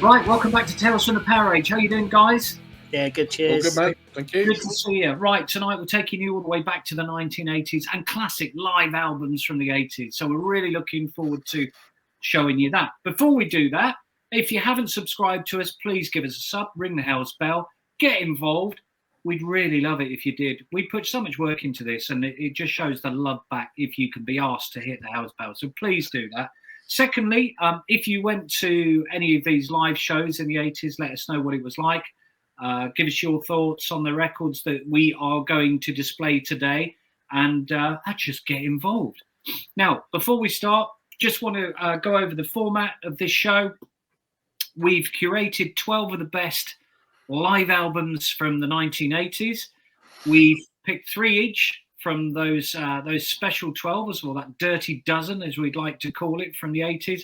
Right, welcome back to Tales from the PowerAge. How you doing, guys? Yeah, good. Cheers. All good, mate. Thank you. Good to see you. Right, tonight we're taking you all the way back to the 1980s and classic live albums from the 80s. So we're really looking forward to showing you that. Before we do that, if you haven't subscribed to us, please give us a sub, ring the house bell, get involved. We'd really love it if you did. We put so much work into this, and it just shows the love back if you can be asked to hit the house bell. So please do that. Secondly, if you went to any of these live shows in the 80s, let us know what it was like. Give us your thoughts on the records that we are going to display today, and just get involved. Now, before we start, just want to go over the format of this show. We've curated 12 of the best live albums from the 1980s. We've picked 3 each from those special 12s, or that dirty dozen, as we'd like to call it, from the 80s.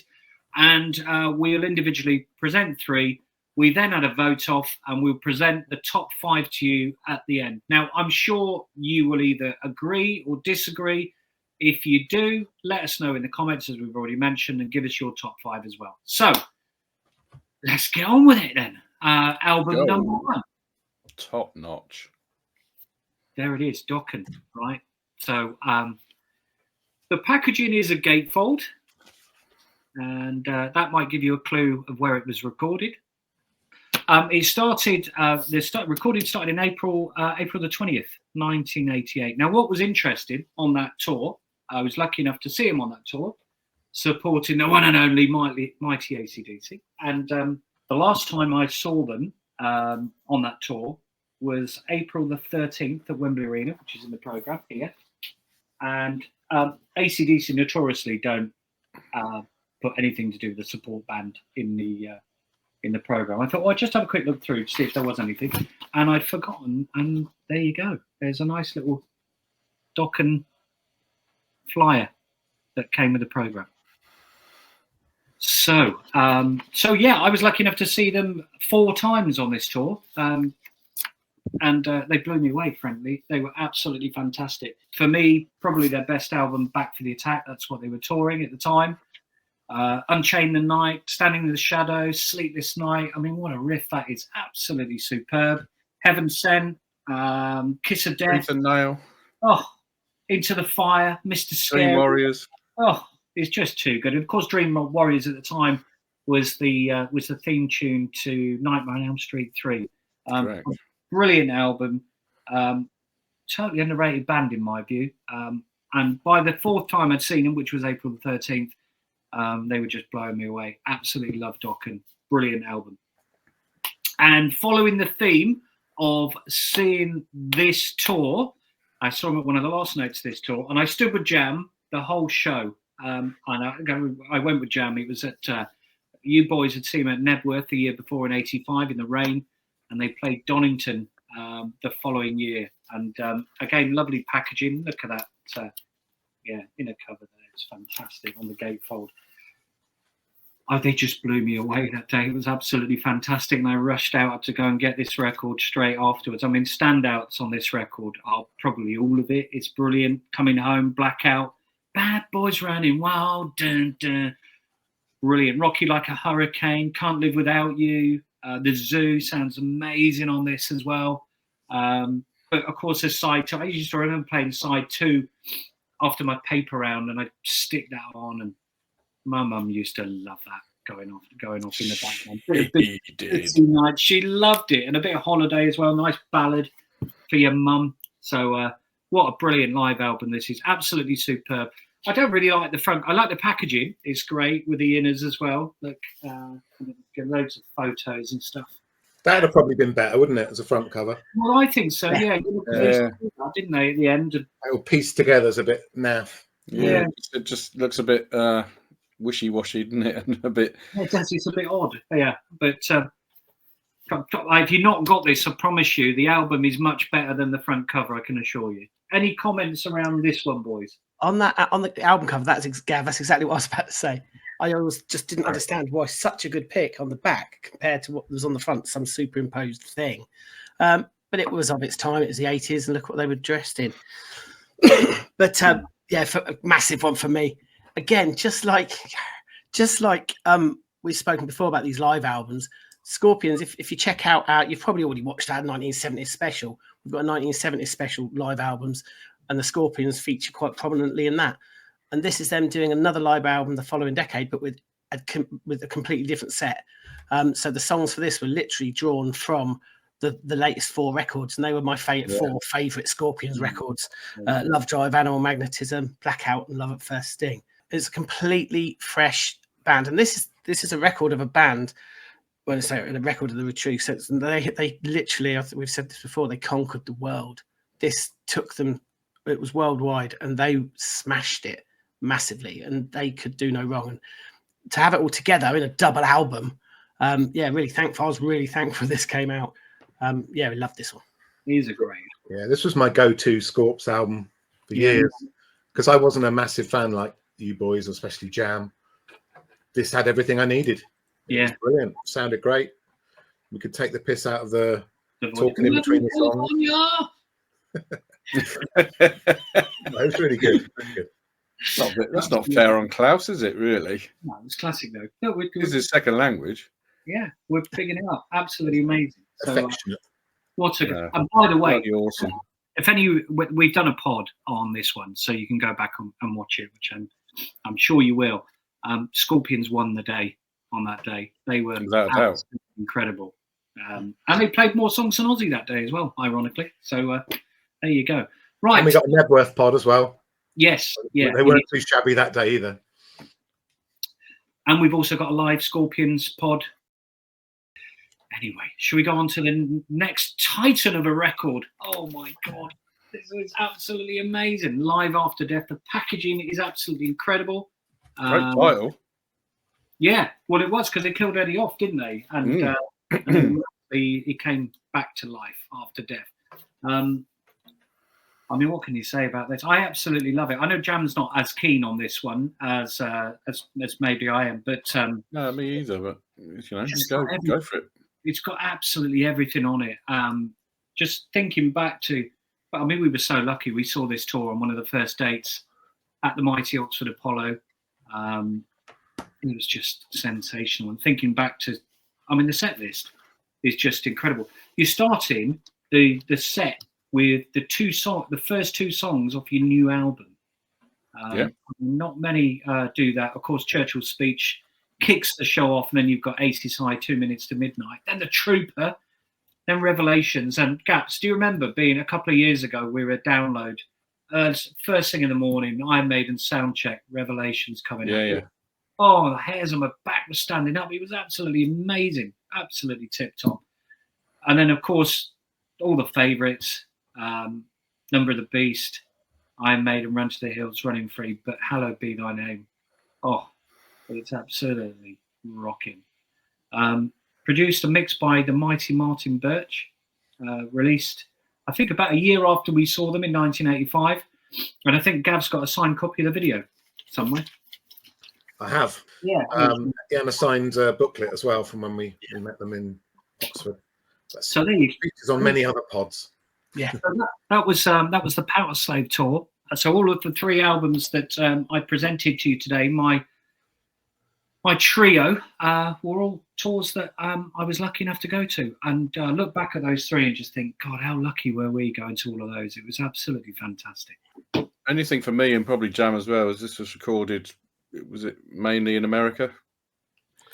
And we'll individually present 3. We then had a vote off, and we'll present the top 5 to you at the end. Now, I'm sure you will either agree or disagree. If you do, let us know in the comments, as we've already mentioned, and give us your top 5 as well. So let's get on with it then. Album number 1. Top notch. There it is, Dokken, right? So the packaging is a gatefold, and that might give you a clue of where it was recorded. It started, recording started in April the 20th, 1988. Now, what was interesting on that tour, I was lucky enough to see him on that tour, supporting the one and only mighty AC/DC. And the last time I saw them on that tour was April the 13th at Wembley Arena, which is in the programme here. And AC/DC notoriously don't put anything to do with the support band in the programme. I thought, well, I'd just have a quick look through to see if there was anything. And I'd forgotten, and there you go. There's a nice little Dokken flyer that came with the programme. So yeah, I was lucky enough to see them 4 times on this tour. And they blew me away, frankly. They were absolutely fantastic. For me, probably their best album, Back for the Attack. That's what they were touring at the time. Unchain the Night, Standing in the Shadows, Sleepless Night. I mean, what a riff that is. Absolutely superb. Heaven Sent, Kiss of Death. Tooth and Nail. Oh, Into the Fire, Mr. Scary. Dream Warriors. Oh, it's just too good. And of course, Dream Warriors at the time was the theme tune to Nightmare on Elm Street 3. Brilliant album. Totally underrated band in my view. And by the 4th time I'd seen them, which was April the 13th, they were just blowing me away. Absolutely love Dokken. Brilliant album. And following the theme of seeing this tour, I saw them at one of the last nights of this tour, and I stood with Jam the whole show. And I went with Jam. It was at you boys had seen him at Nebworth the year before in '85 in the rain, and they played Donington the following year. And again, lovely packaging. Look at that. Inner cover there. It's fantastic on the gatefold. They just blew me away that day. It was absolutely fantastic. And I rushed out to go and get this record straight afterwards. I mean, standouts on this record are probably all of it. It's brilliant. Coming Home, Blackout, Bad Boys Running Wild, dun, dun. Brilliant. Rocky Like a Hurricane, Can't Live Without You. The Zoo sounds amazing on this as well. But of course, there's side 2. I used to remember playing side 2 after my paper round, and I'd stick that on, and my mum used to love that going off in the background. She did. She loved it, and a bit of Holiday as well. Nice ballad for your mum. So what a brilliant live album this is. Absolutely superb. I don't really like the front. I like the packaging. It's great with the inners as well. Look, get loads of photos and stuff. That would have probably been better, wouldn't it, as a front cover? Well, I think so, yeah. Didn't they, at the end? It all pieced together as a bit naff. Yeah. It just looks a bit wishy-washy, doesn't it? And a bit... It does, it's a bit odd, yeah. But if you've not got this, I promise you, the album is much better than the front cover, I can assure you. Any comments around this one, boys? On the album cover, that's exactly what I was about to say. I always just didn't understand why such a good pick on the back compared to what was on the front, some superimposed thing. But it was of its time. It was the 80s, and look what they were dressed in. But a massive one for me. Again, just like we've spoken before about these live albums. Scorpions, if you check out, you've probably already watched our 1970s special. We've got a 1970s special live albums, and the Scorpions feature quite prominently in that. And this is them doing another live album the following decade, but with a completely different set. So the songs for this were literally drawn from the latest 4 records, and they were my four favorite Scorpions records: Love Drive, Animal Magnetism, Blackout, and Love at First Sting. It's a completely fresh band, and this is a record of a band. Well, it's a record of the Retreat. So they literally, we've said this before, they conquered the world. This took them, it was worldwide, and they smashed it massively, and they could do no wrong. And to have it all together in a double album, really thankful. I was really thankful this came out. We love this one. These are great. Yeah, this was my go-to Scorps album for years, because I wasn't a massive fan like you boys, especially Jam. This had everything I needed. It was brilliant. Sounded great. We could take the piss out of the talking in between the songs. That was really good. Really good. That's not fair on Klaus, is it? Really? No, it's classic though. No, this is his second language. Yeah, we're picking it up. Absolutely amazing. So, affectionate. What's a good? And by the way, awesome. If we've done a pod on this one, so you can go back and watch it, which I'm sure you will. Scorpions won the day on that day. They were incredible, and they played more songs than Ozzy that day as well, ironically. So there you go. Right, and we got a Nebworth pod as well. Yes, yeah, they weren't too shabby that day either. And we've also got a live Scorpions pod. Anyway, should we go on to the next titan of a record? Oh my God, this is absolutely amazing. Live After Death. The packaging is absolutely incredible. Great title. Yeah, well, it was because they killed Eddie off, didn't they? And he came back to life after death. I mean, what can you say about this? I absolutely love it. I know Jam's not as keen on this one as maybe I am, but no, me either. But go for it. It's got absolutely everything on it. Just thinking back to, I mean, we were so lucky. We saw this tour on one of the first dates at the mighty Oxford Apollo. It was just sensational. And thinking back to, I mean, the set list is just incredible. You're starting the set with the first 2 songs off your new album. Not many do that. Of course, Churchill's Speech kicks the show off, and then you've got Aces High, 2 Minutes to Midnight, then The Trooper, then Revelations. And Gaps, do you remember being a couple of years ago, we were at Download, first thing in the morning, Iron Maiden Soundcheck, Revelations coming out. Yeah. Oh, the hairs on my back were standing up. It was absolutely amazing, absolutely tip-top. And then, of course, all the favourites, Number of the Beast, Iron Maiden, Run to the Hills, Running Free, but Hallowed Be Thy Name. Oh, it's absolutely rocking. Produced and mixed by the mighty Martin Birch. Released, I think, about a year after we saw them in 1985. And I think Gav's got a signed copy of the video somewhere. I have. Yeah. And a signed booklet as well from when we met them in Oxford. So there you go. Features on many other pods. Yeah. So that was the Power Slave tour. So all of the 3 albums that I presented to you today, my trio, were all tours that I was lucky enough to go to. And look back at those 3 and just think, God, how lucky were we going to all of those? It was absolutely fantastic. Anything for me, and probably Jam as well, as this was recorded, was it mainly in America?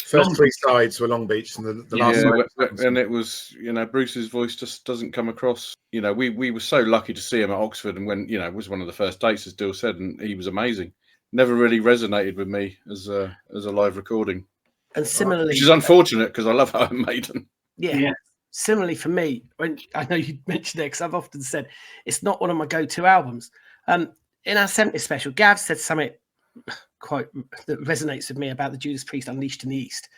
First 3 sides were Long Beach, and the last side. And it was, Bruce's voice just doesn't come across. We were so lucky to see him at Oxford, and when, it was one of the first dates, as Dill said, and he was amazing. Never really resonated with me as a live recording. And similarly, which is unfortunate because I love Iron Maiden. Yeah. Similarly for me, when I know you mentioned it, because I've often said it's not one of my go-to albums. In our 70s special, Gav said something quite that resonates with me about the Judas Priest Unleashed in the East.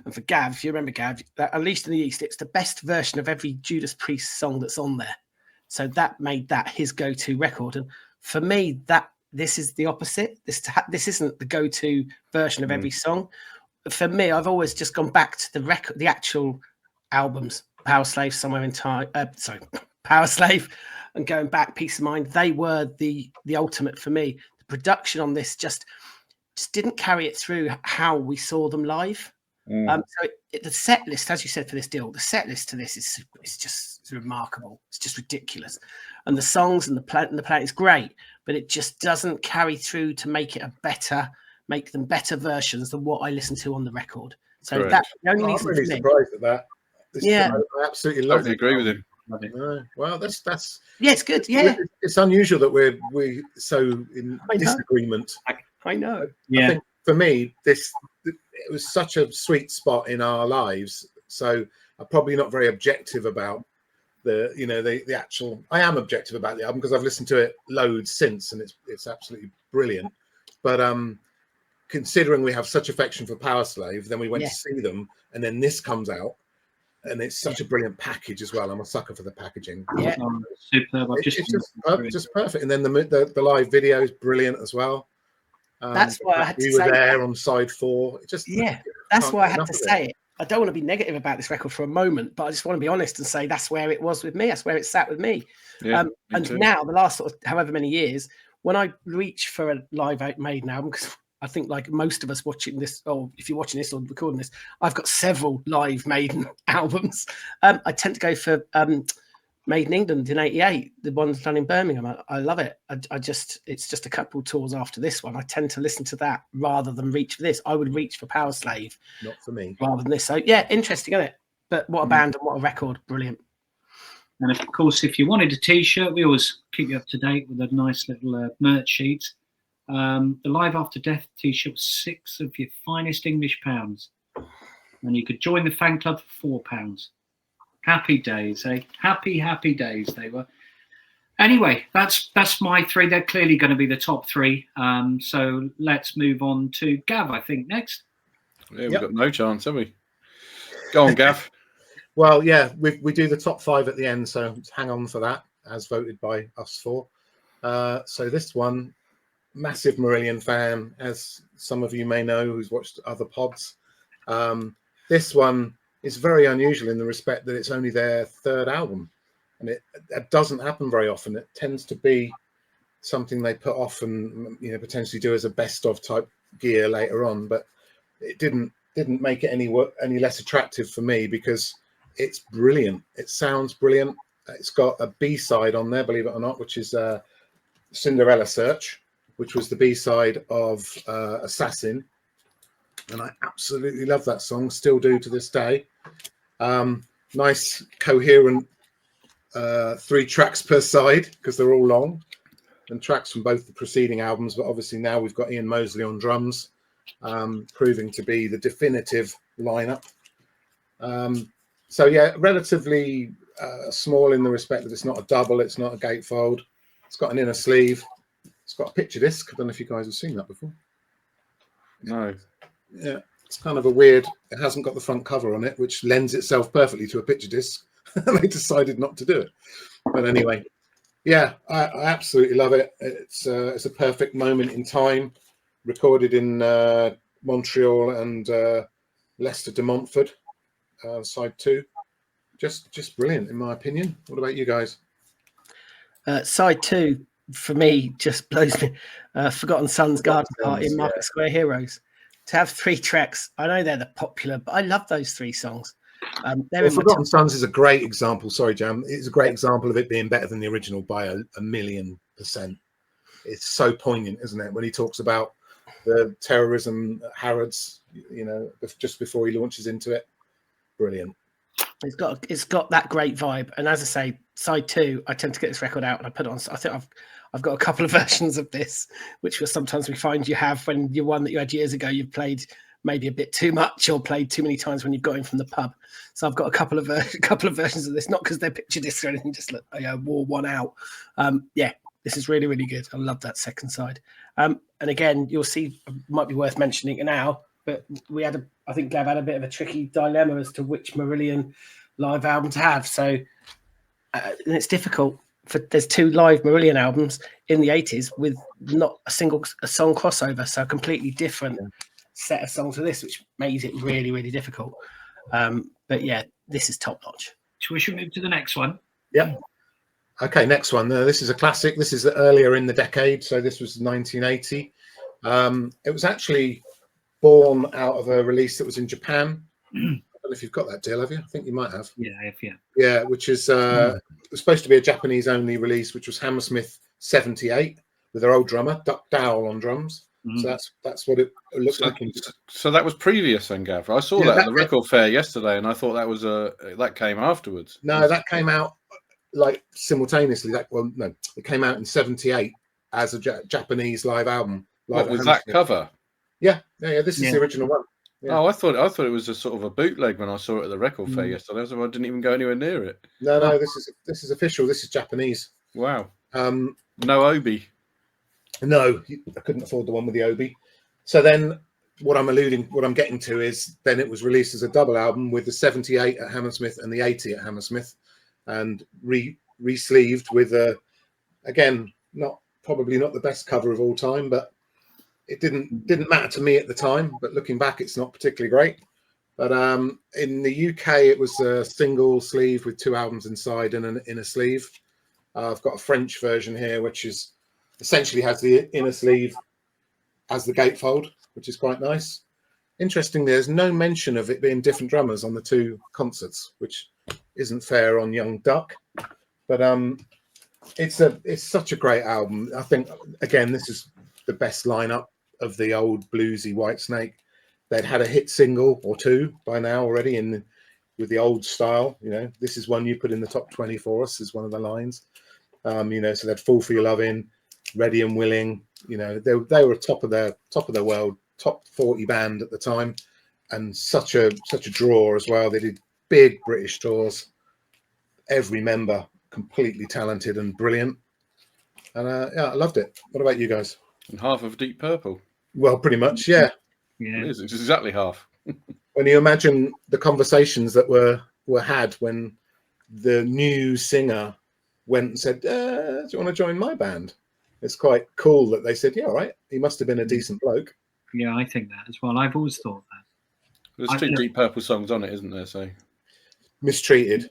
And for Gav, if you remember Gav, that Unleashed in the East, it's the best version of every Judas Priest song that's on there. So that made that his go-to record. And for me, this is the opposite. This isn't the go-to version of every song. For me, I've always just gone back to the actual albums. Power Slave, Somewhere in Time. Power Slave, and going back, Peace of Mind. They were the ultimate for me. The production on this just didn't carry it through how we saw them live. The set list, as you said, for this deal, the set list to this is just remarkable. It's just ridiculous, and the songs and the play is great, but it just doesn't carry through to make them better versions than what I listen to on the record. So that's the only reason. I'm really surprised at that. Yeah, I absolutely love it. Agree with him. Well, that's it's good. Yeah, it's unusual that we so in disagreement. I know. I think for me, it was such a sweet spot in our lives. So I'm probably not very objective about the actual. I am objective about the album because I've listened to it loads since, and it's absolutely brilliant. But considering we have such affection for Power Slave, then we went to see them, and then this comes out. And it's such a brilliant package as well. I'm a sucker for the packaging. Yeah, superb. It's just perfect. And then the live video is brilliant as well. That's why I had to say we were there on side 4. That's why I had to say it. I don't want to be negative about this record for a moment, but I just want to be honest and say that's where it was with me. That's where it sat with me. Yeah, and now the last sort of however many years, when I reach for a live Maiden album, because I think like most of us watching this, or if you're watching this or recording this, I've got several live Maiden albums. I tend to go for Maiden England in '88, the one done in Birmingham. I love it. It's just a couple tours after this one. I tend to listen to that rather than reach for this. I would reach for Power Slave. Not for me. Rather than this. So yeah, interesting, isn't it? But what a band and what a record. Brilliant. And of course, if you wanted a T-shirt, we always keep you up to date with a nice little merch sheet. The Live After Death T-shirt was 6 of your finest English pounds, and you could join the fan club for £4. Happy days, eh? Happy days they were. Anyway, that's my 3. They're clearly going to be the top 3. So let's move on to Gav, I think, next. Yeah, we've got no chance, have we? Go on, Gav. Well, yeah, we do the top 5 at the end, so hang on for that, as voted by us 4. So this one. Massive Marillion fan, as some of you may know who's watched other pods. This one is very unusual in the respect that it's only their 3rd album, and it doesn't happen very often. It tends to be something they put off and potentially do as a best of type gear later on, but it didn't make it any less attractive for me because it's brilliant. It sounds brilliant. It's got a B-side on there, believe it or not, which is Cinderella Search, which was the B-side of Assassin. And I absolutely love that song, still do to this day. Nice, coherent 3 tracks per side, because they're all long, and tracks from both the preceding albums. But obviously now we've got Ian Mosley on drums, proving to be the definitive lineup. So yeah, relatively small in the respect that it's not a double, it's not a gatefold. It's got an inner sleeve. It's got a picture disc. I don't know if you guys have seen that before. No. Yeah, it's kind of a weird. It hasn't got the front cover on it, which lends itself perfectly to a picture disc. They decided not to do it. But anyway, yeah, I absolutely love it. It's a perfect moment in time. Recorded in Montreal and Leicester de Montfort, side 2. Just brilliant in my opinion. What about you guys? Side 2. For me, just blows me. Forgotten Sons Garden Party in Market Square Heroes. To have 3 tracks, I know they're the popular, but I love those 3 songs. Forgotten Sons is a great example. Sorry, Jam. It's a great example of it being better than the original by a 1,000,000%. It's so poignant, isn't it? When he talks about the terrorism at Harrods, just before he launches into it. Brilliant. It's got that great vibe. And as I say, side 2, I tend to get this record out and I put it on. I think I've got a couple of versions of this, which was sometimes we find you have when you're one that you had years ago, you've played maybe a bit too much or played too many times when you've got in from the pub. So I've got a couple of versions of this, not because they're picture discs or anything, just wore one out. Yeah, this is really, really good. I love that second side. And again, you'll see, it might be worth mentioning it now, but I think Gav had a bit of a tricky dilemma as to which Marillion live album to have. So and it's difficult. There's 2 live Marillion albums in the 80s with not a single song crossover, so a completely different set of songs for this, which made it really, really difficult. But yeah, this is top notch. So we should move to the next one. Yeah. Okay, next one. This is a classic. This is earlier in the decade, so this was 1980. It was actually born out of a release that was in Japan. I don't know if you've got that deal, have you? I think you might have. Yeah, I have, yeah. Yeah, which is it was supposed to be a Japanese only release, which was Hammersmith 78 with their old drummer Duck Dowell on drums. So that's what it looked like. So that was previous then, Gav. I saw that at the record fair yesterday, and I thought that was that came afterwards. No, that came out like simultaneously. No, it came out in 78 as a Japanese live album. What was that cover? Yeah. This is the original one. Yeah. Oh, I thought it was a sort of a bootleg when I saw it at the record fair yesterday. So I didn't even go anywhere near it. No, this is official. This is Japanese. Wow. No Obi. No, I couldn't afford the one with the Obi. So then what I'm getting to is then it was released as a double album with the 78 at Hammersmith and the 80 at Hammersmith, and re-sleeved with again, probably not the best cover of all time, but it didn't matter to me at the time. But looking back, it's not particularly great. But in the UK, it was a single sleeve with 2 albums inside and an inner sleeve. I've got a French version here, which is essentially has the inner sleeve as the gatefold, which is quite nice. Interestingly, there's no mention of it being different drummers on the 2 concerts, which isn't fair on Young Duck. But it's such a great album. I think again, this is the best lineup of the old bluesy Whitesnake. They'd had a hit single or 2 by now already with the old style. This is one you put in the top 20 for us, is one of the lines. So they'd Fall for Your Lovin', Ready and Willing. They were top of their world, top 40 band at the time, and such a draw as well. They did big British tours. Every member completely talented and brilliant, and I loved it. What about you guys? And half of Deep Purple. Well, pretty much, yeah. It is. It's exactly half. When you imagine the conversations that were had when the new singer went and said, "Do you want to join my band?" It's quite cool that they said, "Yeah, all right." He must have been a decent bloke. Yeah, I think that as well. I've always thought that. There's 2 Deep Purple songs on it, isn't there? So Mistreated,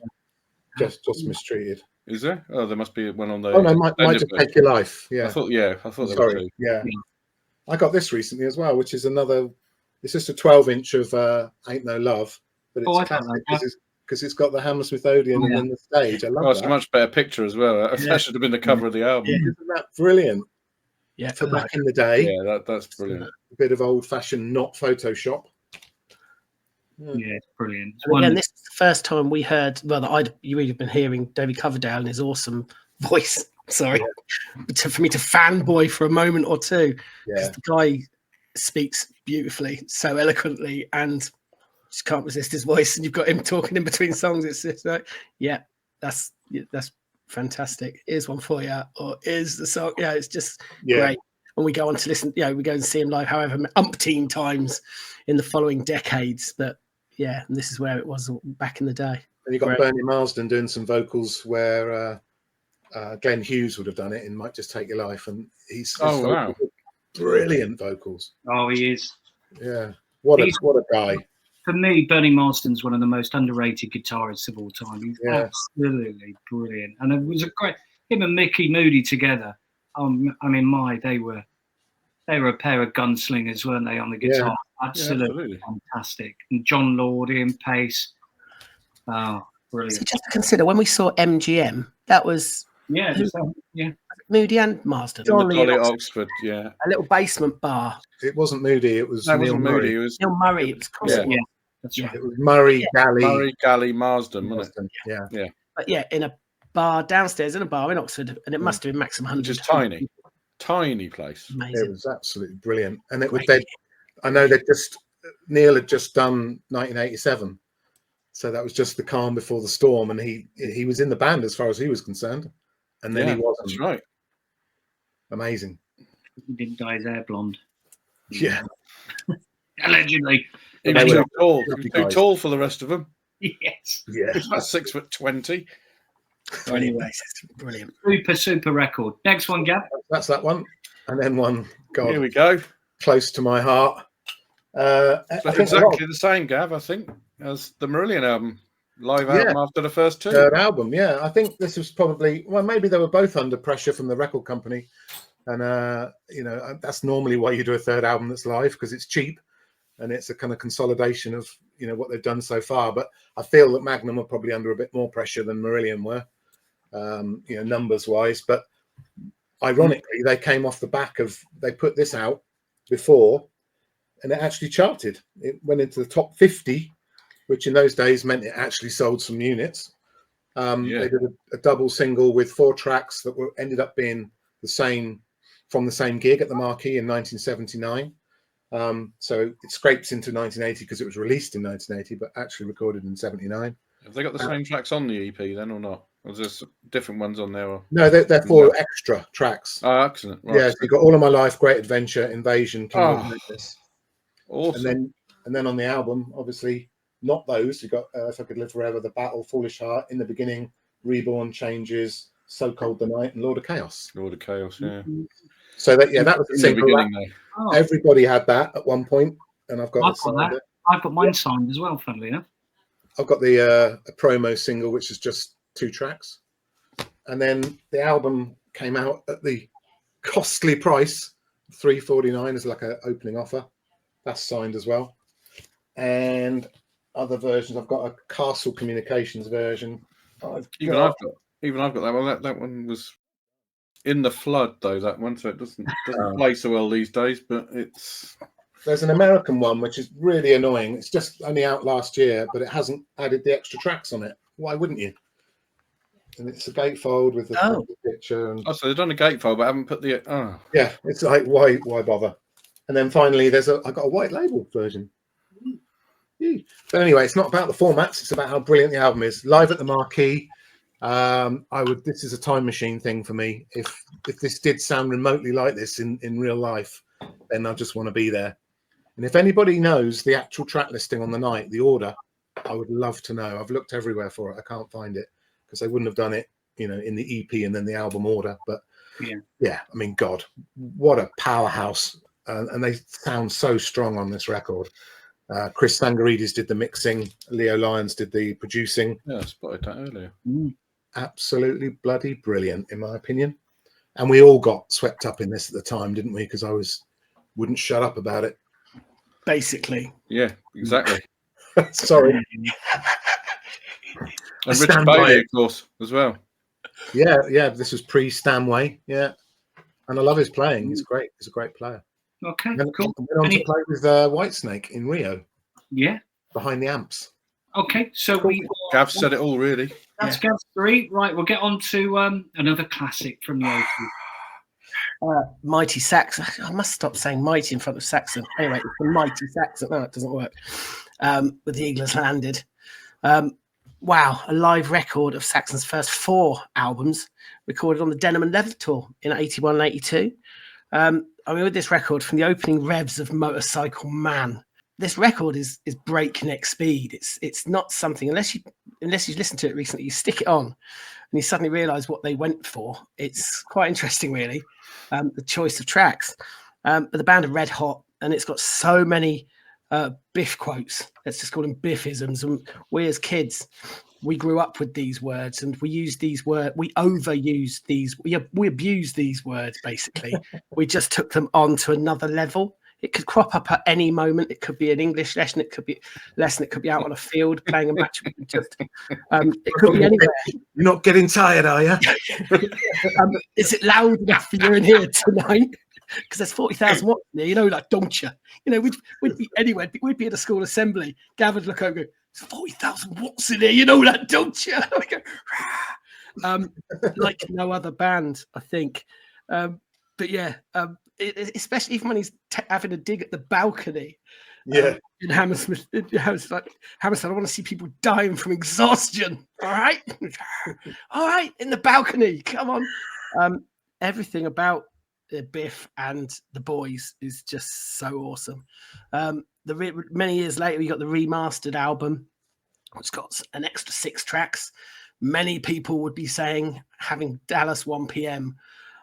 just mistreated. Is there? Oh, there must be one on the. Oh no, might just take your life. Yeah, I thought there were 2. Yeah, I got this recently as well, which is another. It's just a 12-inch of Ain't No Love, but it's classic because it's got the Hammersmith Odeon and then the stage. I love that. It's a much better picture as well. That should have been the cover of the album. Yeah. Isn't that brilliant? Yeah, for back in the day. Yeah, that's brilliant. A bit of old-fashioned, not Photoshop. Yeah, it's brilliant. Again, this is the first time we heard. Well, you'd have been hearing David Coverdale in his awesome voice. Sorry, for me to fanboy for a moment or two, because the guy speaks beautifully, so eloquently, and just can't resist his voice. And you've got him talking in between songs. It's just like, that's fantastic. Here's one for you, or here's the song. Yeah, it's just great. And we go on to listen. We go and see him live, however umpteen times in the following decades. But and this is where it was back in the day. And you got Bernie Marsden doing some vocals where Glenn Hughes would have done it in "Might Just Take Your Life," and he's brilliant vocals. Oh, he is. Yeah, what a guy. For me, Bernie Marsden's one of the most underrated guitarists of all time. He's absolutely brilliant, and it was a great him and Mickey Moody together. They were a pair of gunslingers, weren't they, on the guitar? Absolutely fantastic. And John Lord, Ian Pace. Oh, brilliant. So just to consider, when we saw MGM, that was Moody and Marsden. Jolly at Oxford, a little basement bar. It wasn't Moody. It was Neil Murray. It was Neil Murray. It was that's right. It was Murray, Galley, Marsden, wasn't it? Yeah. But in a bar downstairs in a bar in Oxford, and it must have been maximum 100. Which is tiny place. Amazing. It was absolutely brilliant, and I know Neil had just done 1987, so that was just the calm before the storm, and he was in the band as far as he was concerned, and then he wasn't. That's right. Amazing. He didn't dye his hair blonde. Yeah. Allegedly. He was too tall. He was too tall for the rest of them. Yes. Yeah. He's about 6'20". Anyway, brilliant. Super record. Next one, Gab. That's that one. And then one, God, here we go. Close to my heart. Exactly the same, Gav, I think, as the Marillion album. Live album after the first 2. Third album, I think this was probably, maybe they were both under pressure from the record company. And, that's normally why you do a third album that's live, because it's cheap. and it's a kind of consolidation of what they've done so far. But I feel that Magnum are probably under a bit more pressure than Marillion were, numbers wise. But ironically, they came off the back of, they put this out before, and it actually charted. It went into the top 50, which in those days meant it actually sold some units. They did a double single with 4 tracks that ended up being the same, from the same gig at the Marquee in 1979. So it scrapes into 1980 because it was released in 1980, but actually recorded in 79. Have they got the same tracks on the EP then, or not? Or is there different ones on there? Or... No, they're 4 extra tracks. Oh, excellent! Right. Yeah, so you've got All of My Life, Great Adventure, Invasion, Kingdom of Madness. Awesome. And then on the album, obviously not those. You got If I Could Live Forever, The Battle, Foolish Heart, In the Beginning, Reborn, Changes, So Cold the Night, and Lord of Chaos. Lord of Chaos, yeah. So that was the single. Everybody had that at one point, and I've got that. I've got mine signed as well, funnily enough. I've got the a promo single, which is just 2 tracks, and then the album came out at the costly price, $3.49 as like an opening offer. That's signed as well, and other versions. I've got a Castle Communications version. I've got that one. That one was in the flood though. That one, so it doesn't play so well these days. But there's an American one which is really annoying. It's just only out last year, but it hasn't added the extra tracks on it. Why wouldn't you? And it's a gatefold with the picture. And... so they've done a gatefold, but haven't put the. Yeah, it's like why bother? And then finally, I got a white label version. But anyway, it's not about the formats. It's about how brilliant the album is. Live at the Marquee. This is a time machine thing for me. If this did sound remotely like this in real life, then I just want to be there. And if anybody knows the actual track listing on the night, the order, I would love to know. I've looked everywhere for it. I can't find it because they wouldn't have done it, in the EP and then the album order. But yeah, I mean, God, what a powerhouse. And they sound so strong on this record. Chris Sangaridis did the mixing. Leo Lyons did the producing. Yeah, I spotted that earlier. Absolutely bloody brilliant, in my opinion. And we all got swept up in this at the time, didn't we? Because I wouldn't shut up about it. Basically. Yeah, exactly. Sorry. And Richard Bailey, of course, as well. Yeah. This was pre-Stanway. Yeah. And I love his playing. He's great. He's a great player. Okay, cool. I went on to play with Whitesnake in Rio. Yeah. Behind the amps. Okay, so Gav said it all, really. That's Gav's 3. Right, we'll get on to another classic from the 80s. Mighty Saxon. I must stop saying mighty in front of Saxon. Anyway, it's the Mighty Saxon. No, it doesn't work. With the Eagle Has Landed. Wow, a live record of Saxon's first 4 albums, recorded on the Denim and Leather tour in 81 and 82. With this record, from the opening revs of Motorcycle Man, this record is breakneck speed. It's not something, unless you listen to it recently, you stick it on and you suddenly realise what they went for. It's quite interesting, really, the choice of tracks. But the band are red hot, and it's got so many Biff quotes. Let's just call them Biffisms. And we as kids, we grew up with these words, and we use these words. We overuse these. We abuse these words. Basically, we just took them on to another level. It could crop up at any moment. It could be an English lesson. It could be out on a field playing a match. It could be anywhere. You're not getting tired, are you? Is it loud enough for you in here tonight? Because there's 40,000 watts in there, don't you? We'd be anywhere. We'd be at a school assembly. Gav would look over and go, there's 40,000 watts in there, that, don't you? Like no other band, I think. But yeah, especially even when he's having a dig at the balcony. Yeah. In Hammersmith, Hammersmith, I want to see people dying from exhaustion. All right, in the balcony. Come on. Everything about Biff and the boys is just so awesome. Many years later, we got the remastered album. It's got an extra 6 tracks. Many people would be saying having Dallas 1 p.m.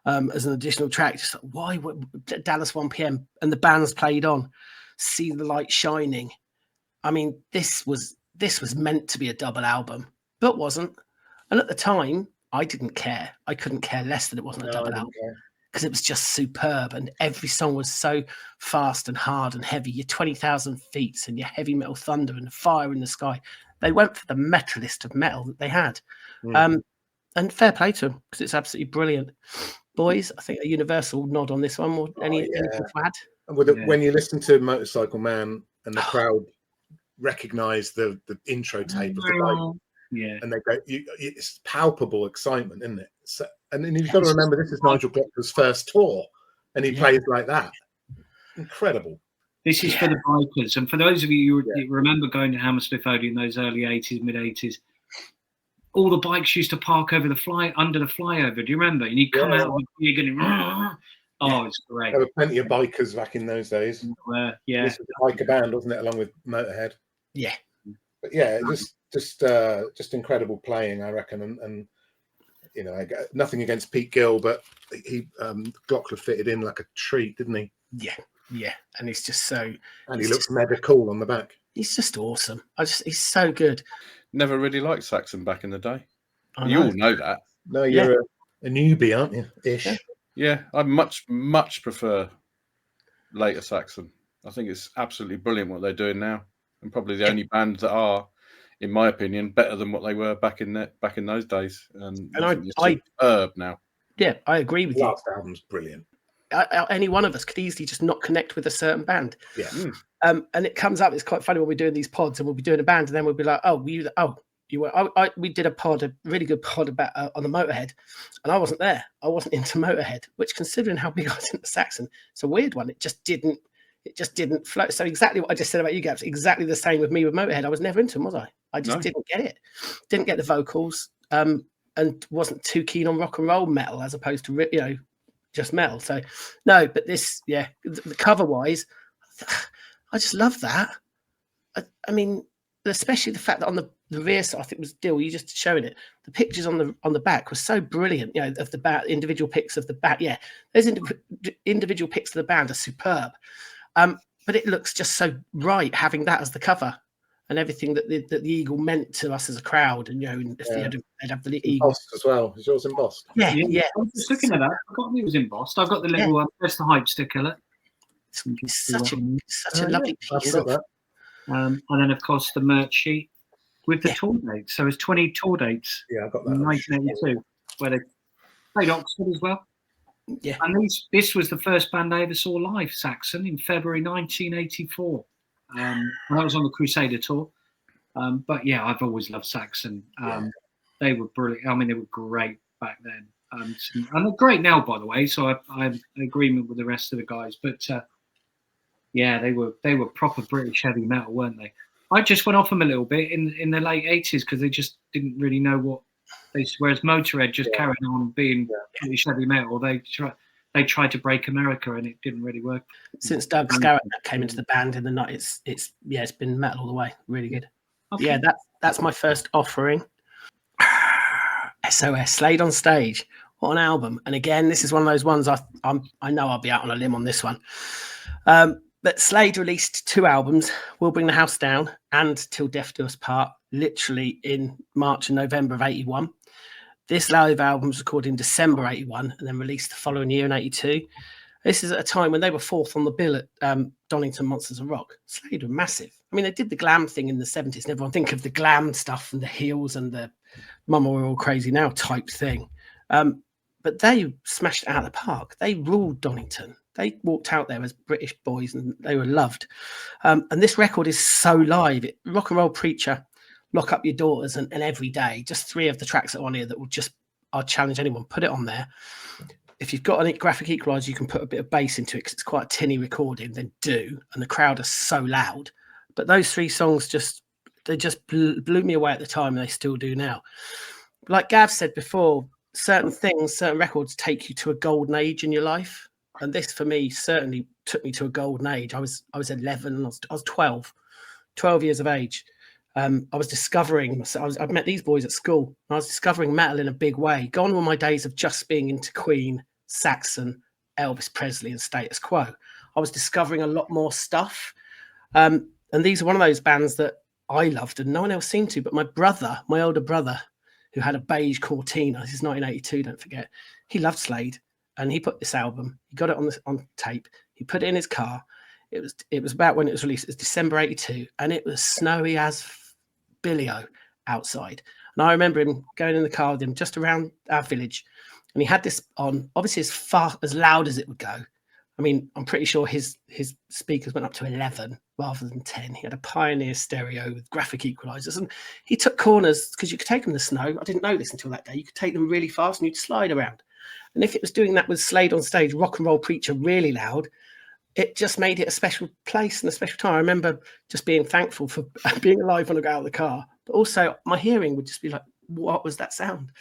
As an additional track, just like, why would Dallas 1 p.m. and the band's played on See the Light Shining. I mean, this was meant to be a double album, but wasn't. And at the time, I didn't care. I couldn't care less that it wasn't a double album, because it was just superb, and every song was so fast and hard and heavy. Your 20,000 Feet and your Heavy Metal Thunder and Fire in the Sky. They went for the metalist of metal that they had. And fair play to them, because it's absolutely brilliant. Boys, I think a universal nod on this one. Or anything to add? When you listen to Motorcycle Man and the crowd recognise the intro tape of the bike, and they go, it's palpable excitement, isn't it? So, and then you've got to remember, this is Nigel Glockler's first tour, and he plays like that. Incredible. This is for the bikers, and for those of you who remember going to Hammersmith Odeon in those early 80s, mid 80s. All the bikes used to park over under the flyover. Do you remember? And you come out of the gig and it's great. There were plenty of bikers back in those days. This was a biker band, wasn't it, along with Motorhead? Yeah. But yeah, just incredible playing, I reckon. And you know, nothing against Pete Gill, but he Glockler fitted in like a treat, didn't he? Yeah. And he's just so. And he looks mega cool on the back. He's just awesome. He's so good. Never really liked Saxon back in the day. You all know that. No, you're a newbie, aren't you? Ish. Yeah, I much prefer later Saxon. I think it's absolutely brilliant what they're doing now, and probably the only band that are, in my opinion, better than what they were back in those days. And I superb now. Yeah, I agree with you. Last album's brilliant. Any one of us could easily just not connect with a certain band. Yeah. And it comes up. It's quite funny when we're doing these pods, and we'll be doing a band, and then we'll be like, we did a really good pod about on the Motorhead, and I wasn't there. I wasn't into Motorhead, which, considering how big I was into Saxon, it's a weird one. It just didn't float. So exactly what I just said about you, Gabs, exactly the same with me with Motorhead. I was never into them, was I? I just didn't get it. Didn't get the vocals, and wasn't too keen on rock and roll metal as opposed to just metal. So no, but this, the cover wise, I just love that. I mean, especially the fact that on the rear side, I think it was Dill, you just showing it. The pictures on the back were so brilliant. Of the band, individual pics of the band. Yeah, those individual pics of the band are superb. But it looks just so right having that as the cover, and everything that the eagle meant to us as a crowd. And if they'd have the eagle embossed as well. Is yours embossed? Yeah. I was just looking at that. I forgot it was embossed. I've got the little press the hype sticker. It's such a lovely piece. And then, of course, the merch sheet with the tour dates. So it's 20 tour dates. Yeah, I got that. In 1982, where they played Oxford as well. Yeah. And this was the first band I ever saw live, Saxon, in February 1984. And that was on the Crusader tour. But yeah, I've always loved Saxon. They were brilliant. I mean, they were great back then. And they're great now, by the way. So I'm in agreement with the rest of the guys. But yeah, they were proper British heavy metal, weren't they? I just went off them a little bit in the late 80s because they just didn't really know what they. Whereas Motorhead just carried on being British heavy metal. They tried to break America and it didn't really work. Since Doug Scarrett came into the band in the night, it's been metal all the way. Really good. Okay. Yeah, that's my first offering. SOS, Slade on Stage. What an album! And again, this is one of those ones I know I'll be out on a limb on this one. But Slade released 2 albums, We'll Bring the House Down and Till Death Do Us Part, literally in March and November of 81. This live album was recorded in December 81 and then released the following year in 82. This is at a time when they were 4th on the bill at Donington Monsters of Rock. Slade were massive. I mean, they did the glam thing in the 70s. And everyone think of the glam stuff and the heels and the Mama We're All Crazy Now type thing. But they smashed it out of the park. They ruled Donington. They walked out there as British boys and they were loved. And this record is so live. Rock and Roll Preacher, Lock Up Your Daughters, and Every Day. Just 3 of the tracks that are on here that will I'll challenge anyone. Put it on there. If you've got a graphic equalizer, you can put a bit of bass into it because it's quite a tinny recording. Then do. And the crowd are so loud. But those 3 songs they just blew me away at the time and they still do now. Like Gav said before, certain records take you to a golden age in your life. And this, for me, certainly took me to a golden age. I was 11 and I was 12 years of age. I was discovering, I'd met these boys at school. And I was discovering metal in a big way. Gone were my days of just being into Queen, Saxon, Elvis Presley and Status Quo. I was discovering a lot more stuff. And these are one of those bands that I loved and no one else seemed to. But my older brother, who had a beige Cortina, this is 1982, don't forget, he loved Slade. and he put this album. He got it on tape. He put it in his car. It was about when it was released. It was December '82, and it was snowy as Billy-O outside. And I remember him going in the car with him just around our village, and he had this on, obviously as loud as it would go. I mean, I'm pretty sure his speakers went up to 11 rather than 10. He had a Pioneer stereo with graphic equalizers, and he took corners because you could take them in the snow. I didn't know this until that day. You could take them really fast and you'd slide around. And if it was doing that with Slade on stage, Rock and Roll Preacher really loud, it just made it a special place and a special time. I remember just being thankful for being alive when I got out of the car, but also my hearing would just be like, what was that sound?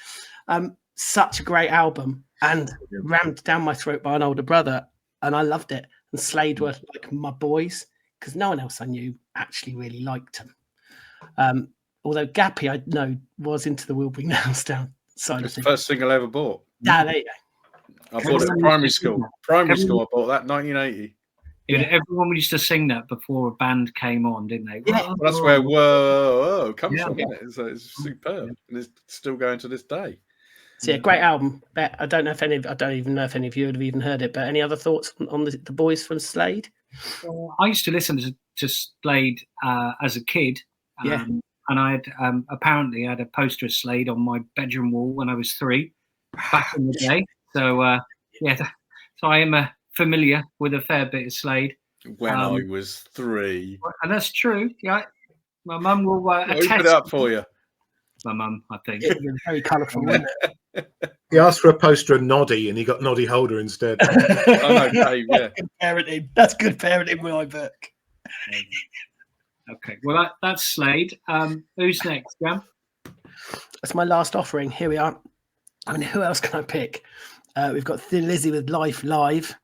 Such a great album, and rammed down my throat by an older brother. And I loved it. And Slade were like my boys, because no one else I knew actually really liked them. Although Gappy, I know, was into the We'll Bring the House Down side of It's the things. first single I ever bought. Yeah, there you go. I bought it in primary school. Primary school, I bought that 1980. Yeah, everyone used to sing that before a band came on, didn't they? Yeah. Well, that's where whoa comes from, Yeah. isn't it? It's superb, and it's still going to this day. So yeah, great album. I don't even know if any of you have even heard it. But any other thoughts on the boys from Slade? I used to listen to Slade as a kid, and I had apparently had a poster of Slade on my bedroom wall when I was 3 back in the day. So so I am familiar with a fair bit of Slade. When I was 3, and that's true. Yeah, my mum will attest. Open it up for you. My mum, I think. It was very colourful, wasn't it? He asked for a poster of Noddy, and he got Noddy Holder instead. Oh no, Dave, yeah. Good parenting. That's good parenting in my book. Okay, well that's Slade. Who's next, Jam? That's my last offering. Here we are. I mean, who else can I pick? We've got Thin Lizzy with Life Live.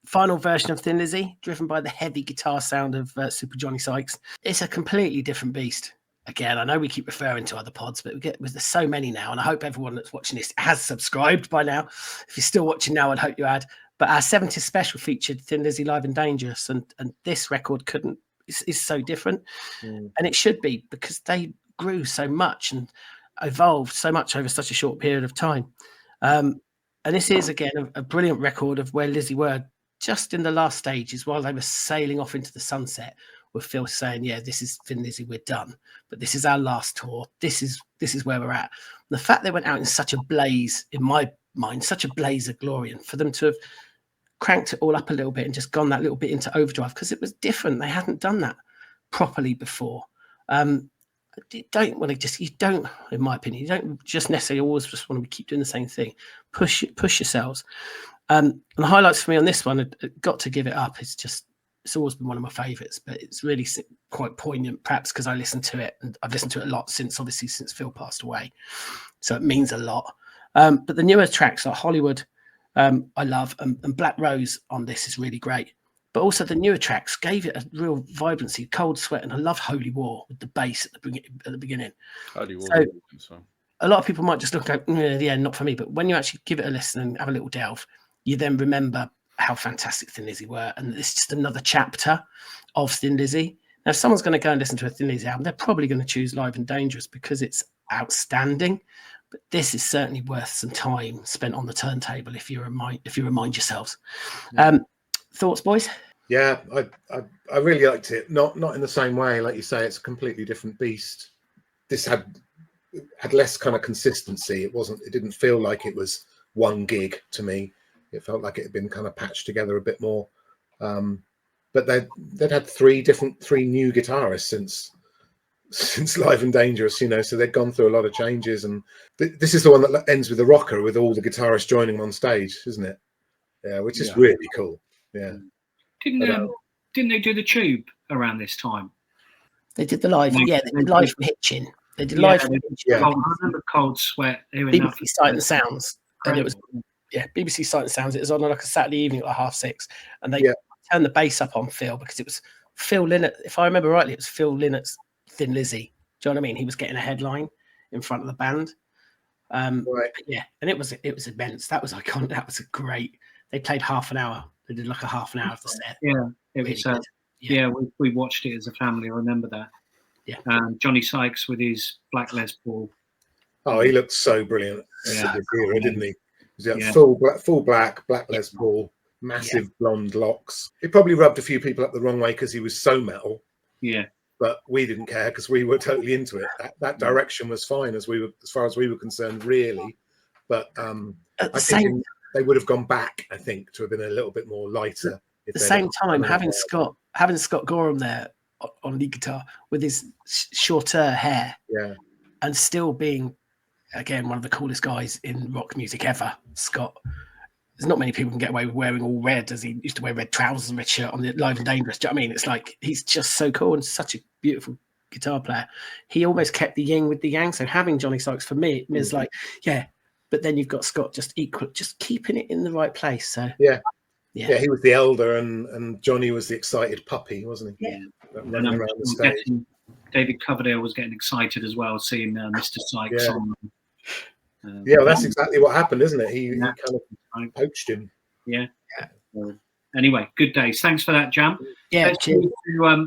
Final version of Thin Lizzy, driven by the heavy guitar sound of Super Johnny Sykes. It's a completely different beast. Again, I know we keep referring to other pods, but there's so many now, and I hope everyone that's watching this has subscribed by now. If you're still watching now, I'd hope you had. But our 70th special featured Thin Lizzy Live and Dangerous, and this record is so different, and it should be, because they grew so much and evolved so much over such a short period of time. And this is, again, a brilliant record of where Lizzy were just in the last stages while they were sailing off into the sunset, with Phil saying, yeah, this is Thin Lizzy, we're done. But this is our last tour. This is where we're at. And the fact they went out in such a blaze, in my mind, such a blaze of glory, and for them to have cranked it all up a little bit and just gone that little bit into overdrive, because it was different. They hadn't done that properly before. You don't, in my opinion, you don't just necessarily always just want to keep doing the same thing. Push yourselves. And the highlights for me on this one, got to give it up. It's always been one of my favourites, but it's really quite poignant, perhaps because I listened to it, and I've listened to it a lot since Phil passed away. So it means a lot. But the newer tracks like Hollywood, I love, and Black Rose on this is really great. But also the newer tracks gave it a real vibrancy. Cold Sweat, and I love Holy War with the bass at the beginning. Holy War. So a lot of people might just look at, yeah, not for me. But when you actually give it a listen and have a little delve, you then remember how fantastic Thin Lizzy were, and it's just another chapter of Thin Lizzy. Now, if someone's going to go and listen to a Thin Lizzy album, they're probably going to choose Live and Dangerous because it's outstanding. But this is certainly worth some time spent on the turntable if you remind yourselves. Thoughts, boys? Yeah, I really liked it. Not in the same way, like you say, it's a completely different beast. This had less kind of consistency. It didn't feel like it was one gig to me. It felt like it had been kind of patched together a bit more. But they'd had three new guitarists since Live and Dangerous, so they'd gone through a lot of changes. And this is the one that ends with the rocker with all the guitarists joining on stage, isn't it? Yeah, which is really cool. Yeah. Didn't they do the Tube around this time? They did the live. They did live from Hitchin. They did live from Hitchin. Yeah. I remember Cold Sweat. BBC Sight and Sounds. And it was BBC Sight and Sounds. It was on like a Saturday evening at like 6:30, and they turned the bass up on Phil because it was Phil Lynott. If I remember rightly, it was Phil Lynnott's Thin Lizzy. Do you know what I mean? He was getting a headline in front of the band. Right. Yeah, and it was immense. That was iconic. That was great. They played half an hour. They did like a half an hour of the set. Yeah, it was. We watched it as a family. I remember that. Yeah. Johnny Sykes with his black Les Paul. Oh, he looked so brilliant. Yeah, didn't he? He's got full black Les Paul, massive blonde locks. It probably rubbed a few people up the wrong way because he was so metal. Yeah. But we didn't care because we were totally into it. That direction was fine as far as we were concerned, really. But I think they would have gone back, I think, to have been a little bit more lighter. At the same time, having Scott Gorham there on lead guitar with his shorter hair, and still being, again, one of the coolest guys in rock music ever, Scott. There's not many people can get away with wearing all red, as he used to wear red trousers and red shirt on the Live and Dangerous. Do you know what I mean? It's like he's just so cool and such a beautiful guitar player. He almost kept the yin with the yang. So having Johnny Sykes for me is like, but then you've got Scott just keeping it in the right place. So yeah, he was the elder and Johnny was the excited puppy, wasn't he? Yeah, running around the stage. David Coverdale was getting excited as well, seeing Mr. Sykes on. That's exactly what happened, isn't it? He kind of poached him. Yeah. Anyway, good days. Thanks for that, Jam. Yeah.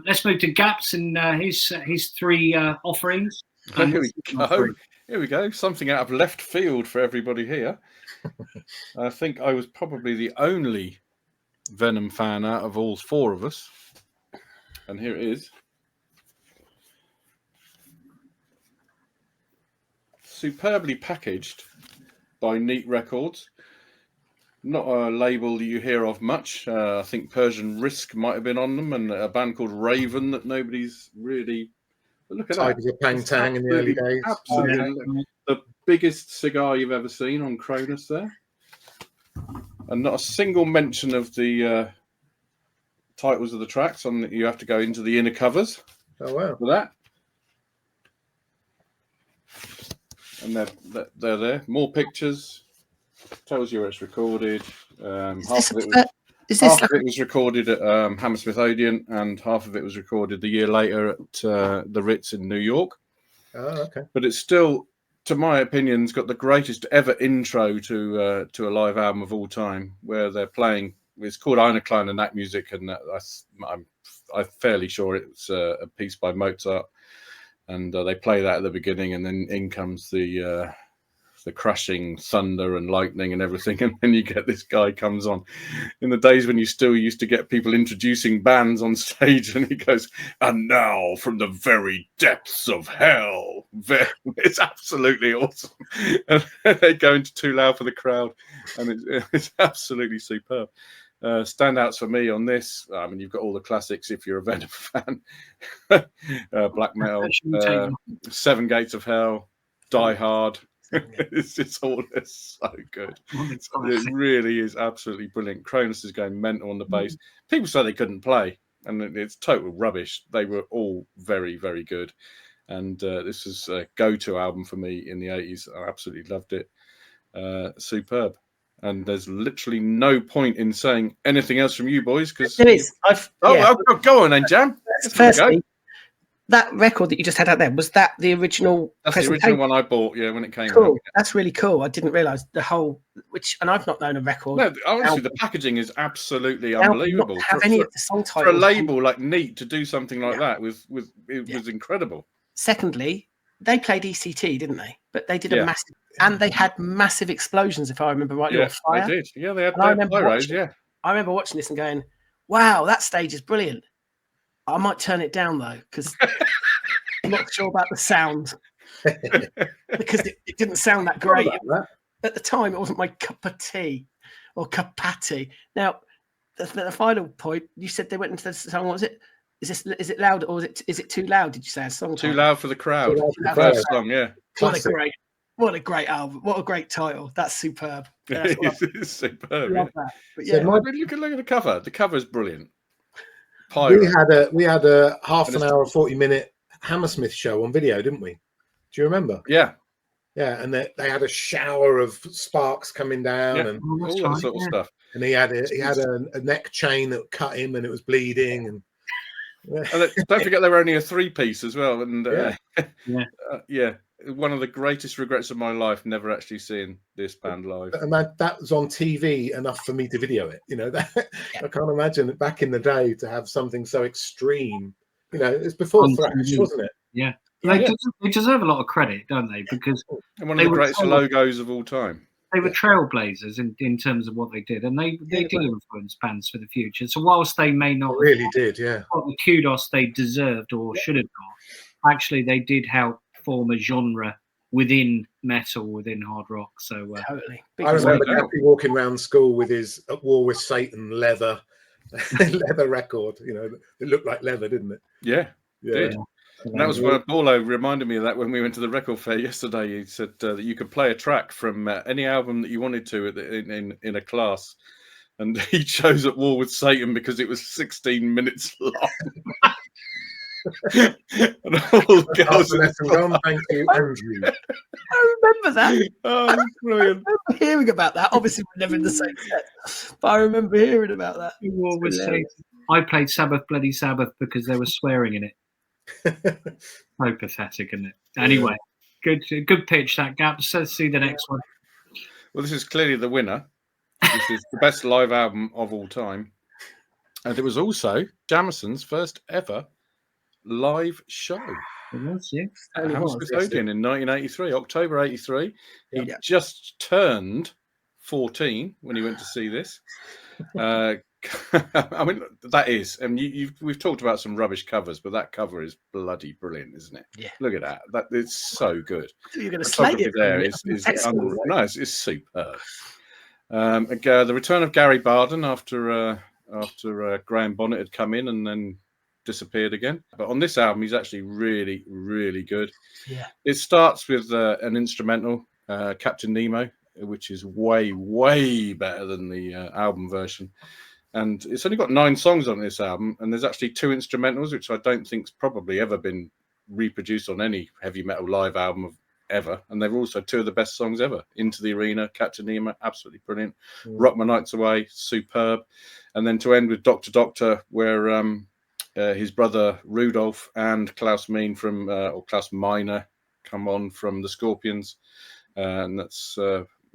Let's move to Gaps and his three offerings. Here we go. Something out of left field for everybody here. I think I was probably the only Venom fan out of all four of us. And here it is. Superbly packaged by Neat Records. Not a label that you hear of much. I think Persian Risk might have been on them, and a band called Raven that nobody's really. But look at Tigers of Pang Tang in the early days. Absolutely, the biggest cigar you've ever seen on Cronus there, and not a single mention of the titles of the tracks. On you have to go into the inner covers. Oh wow! For that. And they're there. More pictures. Tells you where it's recorded. Half of it was recorded at Hammersmith Odeon, and half of it was recorded the year later at the Ritz in New York. Oh, okay. But it's still, to my opinion, it's got the greatest ever intro to a live album of all time, where they're playing. It's called Eine kleine Nachtmusik, and I'm fairly sure it's a piece by Mozart. And they play that at the beginning, and then in comes the crashing thunder and lightning and everything, and then you get this guy comes on. In the days when you still used to get people introducing bands on stage, and he goes, "And now from the very depths of hell." It's absolutely awesome. And they go into Too Loud for the Crowd, and it's absolutely superb. Standouts for me on this, I mean, you've got all the classics if you're a Venom fan. Black Metal, Seven Gates of Hell, Die Hard. It's so good. It really is absolutely brilliant. Cronus is going mental on the bass. People say they couldn't play, and it's total rubbish. They were all very, very good. And this was a go-to album for me in the 80s. I absolutely loved it. Superb. And there's literally no point in saying anything else from you boys, because there is. Go on then, Jam. Firstly, that record that you just had out there, was that the original? That's the original one I bought. Yeah, when it came out. Yeah. That's really cool. I didn't realise the whole. And I've not known a record. No, honestly, the packaging is absolutely unbelievable. Not have any of the song titles. For a label like Neat to do something like that was incredible. Secondly, they played ECT, didn't they? But they did a massive, and they had massive explosions, if I remember rightly. Yeah, fire. They did. Yeah, they had PowerAge. I remember watching this and going, "Wow, that stage is brilliant." I might turn it down though, because I'm not sure about the sound, because it didn't sound that great at the time. It wasn't my cup of tea or cup of tea. Now, the final point, you said they went into the song. What was it? Is it loud or is it Too Loud? Did you say a song? Too Loud for the Crowd. The first song, yeah. What a great album! What a great title! That's superb. Yeah, it's superb. Love that. But yeah, look at the cover. The cover is brilliant. We had a half an hour, 40-minute Hammersmith show on video, didn't we? Do you remember? Yeah. Yeah, and they had a shower of sparks coming down and all that sort of stuff. And he had a neck chain that cut him, and it was bleeding. And don't forget they were only a 3-piece as well. And one of the greatest regrets of my life, never actually seeing this band live. And that was on TV enough for me to video it. You know, I can't imagine back in the day to have something so extreme. You know, it's before thrash, wasn't it? Yeah. They deserve a lot of credit, don't they? Because and one of the greatest logos of all time. they were trailblazers in terms of what they did, and they did influence bands for the future. So whilst they may not really did, yeah, got the kudos they deserved or should have got, actually they did help form a genre within metal, within hard rock. So totally. I remember Gappy walking around school with his At War with Satan leather record. You know, it looked like leather, didn't it? Yeah, did. And that was where Paulo reminded me of that when we went to the record fair yesterday. He said that you could play a track from any album that you wanted to in a class, and he chose At War with Satan because it was 16 minutes long. And all the girls thank you, Andrew. I remember that. Oh, brilliant. I remember hearing about that. Obviously, we're never in the same set, but I remember hearing about that. War with Satan. I played Sabbath Bloody Sabbath because they were swearing in it. So pathetic, isn't it? Anyway, good pitch, that Gap. So let's see the next one. Well, this is clearly the winner. This is the best live album of all time. And it was also Jamison's first ever live show. It was, yeah. At Hammersmith Odeon in 1983, October 83. He just turned 14 when he went to see this. I mean, that is, and we've talked about some rubbish covers, but that cover is bloody brilliant, isn't it? Yeah. Look at that. That it's so good. You're going to slate it. There is no, it's superb. The return of Gary Barden after Graham Bonnet had come in and then disappeared again. But on this album, he's actually really, really good. Yeah. It starts with an instrumental, Captain Nemo, which is way, way better than the album version. And it's only got 9 songs on this album, and there's actually 2 instrumentals, which I don't think's probably ever been reproduced on any heavy metal live album ever. And they're also 2 of the best songs ever. Into the Arena, Captain Nemo, absolutely brilliant. Rock My Nights Away, superb. And then to end with Doctor Doctor, where his brother Rudolph and Klaus Meine or Klaus Meine come on from the Scorpions. And that's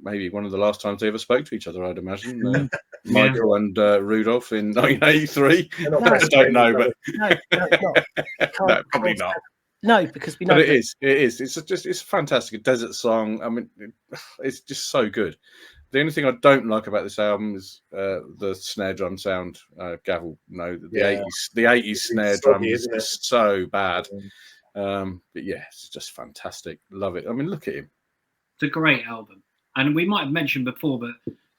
maybe one of the last times they ever spoke to each other, I'd imagine. Michael and Rudolph in 1983. I don't know, but no, probably not. No, because we know. But it is. It's a fantastic desert song. I mean, it's just so good. The only thing I don't like about this album is the snare drum sound. Gav will know that the 80s snare drum is so bad. But yeah, it's just fantastic. Love it. I mean, look at him. It's a great album. And we might have mentioned before, but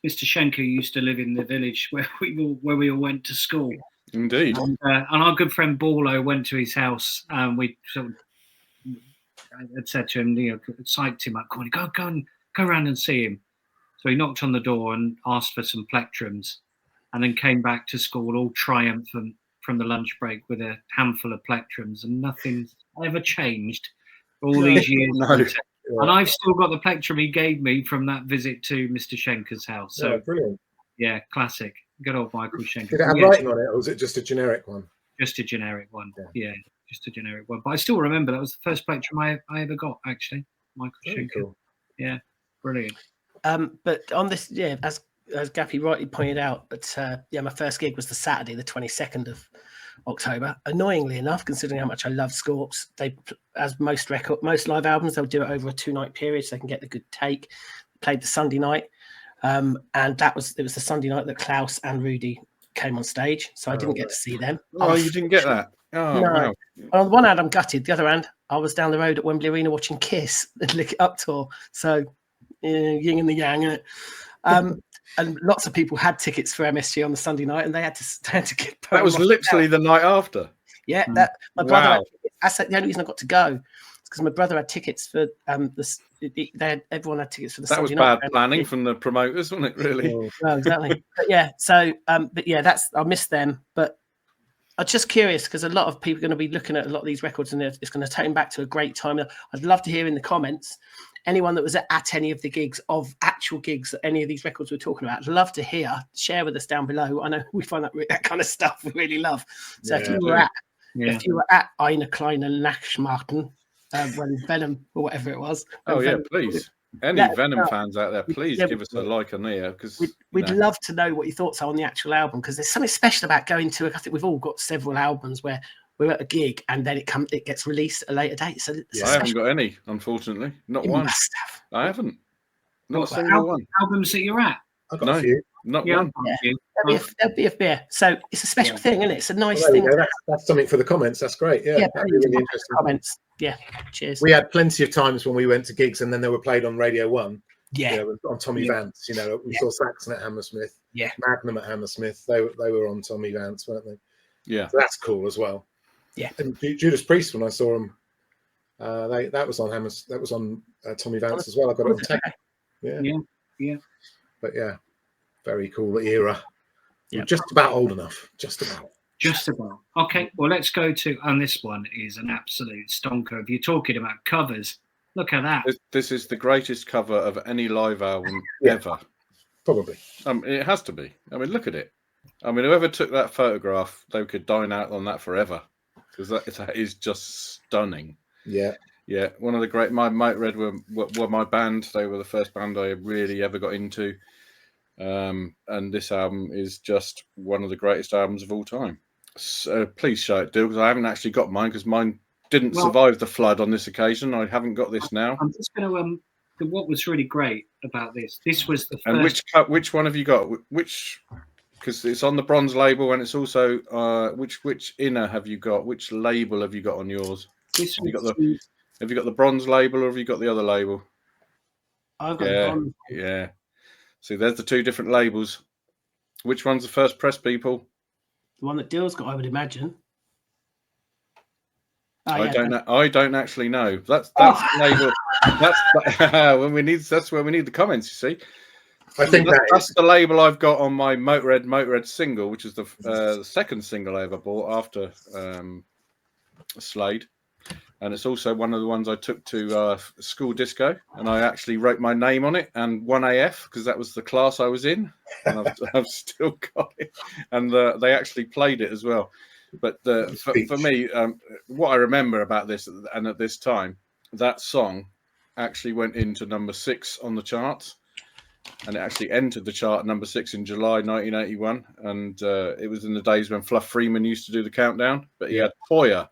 Mr. Schenker used to live in the village where we all went to school. Indeed. And our good friend Borlo went to his house, and we sort of had said to him, psyched him up, go around and see him. So he knocked on the door and asked for some plectrums, and then came back to school all triumphant from the lunch break with a handful of plectrums, and nothing's ever changed all these years. No. And I've still got the plectrum he gave me from that visit to Mr. Schenker's house. So brilliant. Yeah, classic. Good old Michael Schenker. Did it have writing on it, or was it just a generic one? Just a generic one. Yeah, just a generic one. But I still remember that was the first plectrum I ever got, actually. Michael Schenker. Cool. Yeah, brilliant. But on this, as Gappy rightly pointed out, my first gig was the Saturday, the 22nd of October. Annoyingly enough, considering how much I love Scorps, they, as most live albums, they'll do it over a 2-night period so they can get the good take. Played the Sunday night, and it was the Sunday night that Klaus and Rudy came on stage, so I didn't get to see them. Oh, you didn't get that? Oh, no. Wow. On the one hand, I'm gutted. The other hand, I was down the road at Wembley Arena watching Kiss and Lick It Up tour. So, yin and the yang, innit? And lots of people had tickets for MSG on the Sunday night, and they had to get. That was literally the night after. Yeah, my brother. Wow. That's the only reason I got to go. It's because my brother had tickets for everyone had tickets for the. That Sunday was bad night planning from the promoters, wasn't it? Really? Well, exactly. But yeah, so I missed them, but. I'm just curious because a lot of people are going to be looking at a lot of these records and it's going to take them back to a great time. I'd love to hear in the comments anyone that was at any of the actual gigs that any of these records we're talking about. I'd love to share with us down below. I know we find that kind of stuff we really love. So if you were at Eine Kleine Nachtschmarten when Venom or whatever it was. Venom, please. Any Venom fans out there, please give us a like on there because we'd love to know what your thoughts are on the actual album because there's something special about going to. I think we've all got several albums where we're at a gig and then it gets released at a later date. So I haven't got any, unfortunately, not one. I haven't. Not a single one. Albums that you're at? I got a few. Not one. There'll be a beer. So it's a special thing, isn't it? It's a nice Well, thing. That's something for the comments. That's great. Yeah, that'd be really interesting. Comments. Yeah, cheers. We had plenty of times when we went to gigs and then they were played on Radio 1. Yeah. On Tommy Vance. We saw Saxon at Hammersmith. Yeah. Magnum at Hammersmith. They were on Tommy Vance, weren't they? Yeah. So that's cool as well. Yeah. And Judas Priest, when I saw them, that was on Tommy Vance as well. I got it on tape. Yeah. But yeah, very cool era. Yeah. We're just about old enough. Just about. Okay, well, let's go to, and this one is an absolute stonker. If you're talking about covers, look at that. This is the greatest cover of any live album ever. Probably. It has to be. I mean, look at it. I mean, whoever took that photograph, they could dine out on that forever, because that is just stunning. Yeah. Yeah, one of the great. My Motorhead were my band. They were the first band I really ever got into. And this album is just one of the greatest albums of all time. So please show it, Dill, because I haven't actually got mine, because mine didn't survive the flood on this occasion. I haven't got this now. I'm just going to. What was really great about this? This was the first. And which one have you got? Which? Because it's on the bronze label, and it's also which inner have you got? Which label have you got on yours? Have you got the bronze label, or have you got the other label? I've got the bronze. Yeah. See, there's the two different labels. Which one's the first press, people? The one that Dill's got, I would imagine. I don't actually know. That's the label. That's where we need the comments. You see, I think that's the label I've got on my Motorhead single, which is the second single I ever bought after Slade. And it's also one of the ones I took to school disco, and I actually wrote my name on it and 1AF, because that was the class I was in, and I've still got it. And they actually played it as well. But for me, what I remember about this, and at this time, that song actually went into number 6 on the charts, and it actually entered the chart number 6 in July 1981. And it was in the days when Fluff Freeman used to do the countdown, but he had Toyah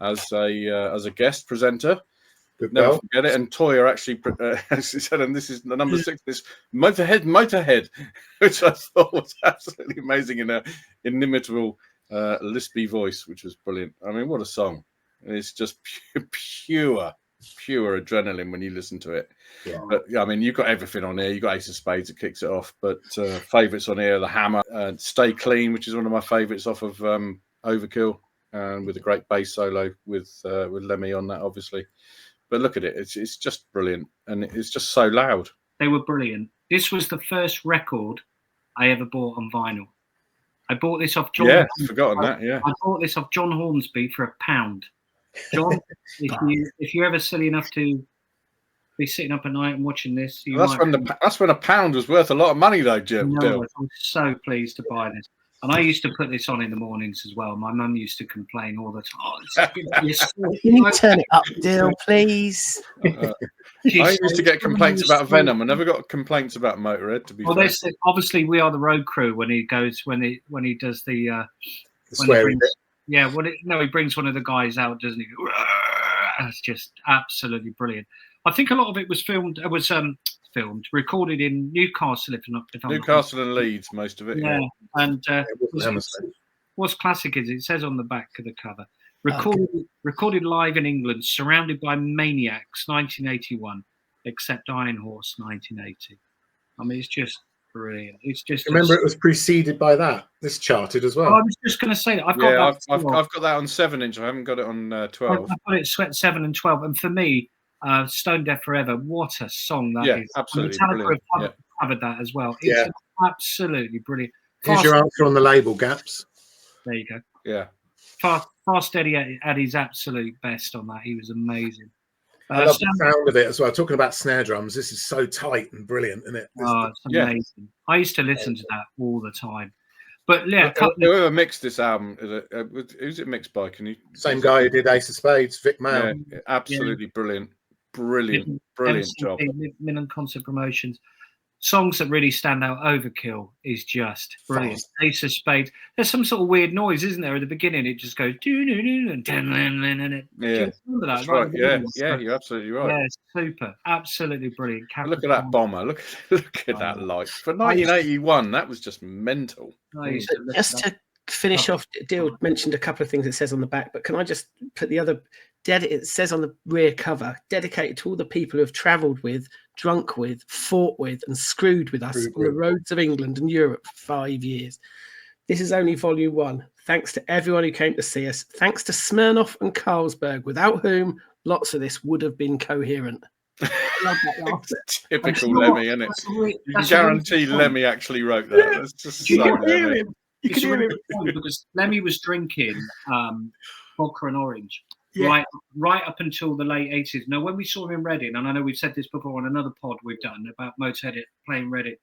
as a guest presenter. Never forget it. And Toyah actually said, and this is the number 6, this Motorhead, which I thought was absolutely amazing in an inimitable lispy voice, which was brilliant. I mean, what a song. It's just pure adrenaline when you listen to it. Yeah. But yeah, I mean, you've got everything on here. You've got Ace of Spades that kicks it off, but favourites on here, The Hammer, Stay Clean, which is one of my favourites off of Overkill, and with a great bass solo with Lemmy on that, obviously. But look at it; it's just brilliant, and it's just so loud. They were brilliant. This was the first record I ever bought on vinyl. I bought this off John. Yeah, I've forgotten that. Yeah, I bought this off John Hornsby for £1. John, if you're ever silly enough to be sitting up at night and watching this, that's when £1 was worth a lot of money, though, Jim. No, I'm so pleased to buy this. And I used to put this on in the mornings as well. My mum used to complain all the time. Can you turn it up, Dill, please? I used to get complaints about Venom. I never got complaints about Motorhead. To be fair, obviously we are the road crew when he does the swearing. He brings one of the guys out, doesn't he? That's just absolutely brilliant. I think a lot of it was recorded in Newcastle, Newcastle and Leeds, most of it. Yeah. And what's classic is it says on the back of the cover, recorded live in England, surrounded by maniacs, 1981, except Iron Horse, 1980. I mean, it's just brilliant. It's just. Remember, it was preceded by that. This charted as well. I was just going to say that. I've got that on 7-inch. I haven't got it on 12. I've got it Sweat 7 and 12, and for me. Stone Deaf Forever, what a song that is. Absolutely. Metallica covered that as well. It's absolutely brilliant. Here's your answer on the label, Gaps. There you go. Yeah. Fast Eddie at his absolute best on that. He was amazing. I love the sound of it as well. Talking about snare drums, this is so tight and brilliant, isn't it? It's amazing. I used to listen to that all the time. But yeah, whoever mixed this album, who's it mixed by? Can you? Same guy who did Ace of Spades, Vic Mail. Yeah, absolutely brilliant job. Min and Concert Promotions. songs that really stand out. Overkill is just brilliant. Ace of Spades. There's some sort of weird noise, isn't there? At the beginning, it just goes and yeah, that's right. Yeah, you're absolutely right. Yeah, super, absolutely brilliant. Look at that bomber. Look at that light. For 1981, that was just mental. Just to finish off, Dill mentioned a couple of things it says on the back, but can I just put the other? It says on the rear cover, dedicated to all the people who have travelled with, drunk with, fought with, and screwed with us on the roads of England and Europe for 5 years. This is only volume 1. Thanks to everyone who came to see us. Thanks to Smirnoff and Carlsberg, without whom lots of this would have been coherent. I love that. Typical Lemmy, isn't it? You can guarantee Lemmy actually wrote that. That's just so Lemmy. You can hear him. Because Lemmy was drinking vodka and orange. Yeah. Right up until the late 80s. Now, when we saw him in Reading, and I know we've said this before on another pod we've done about Motorhead playing Reading,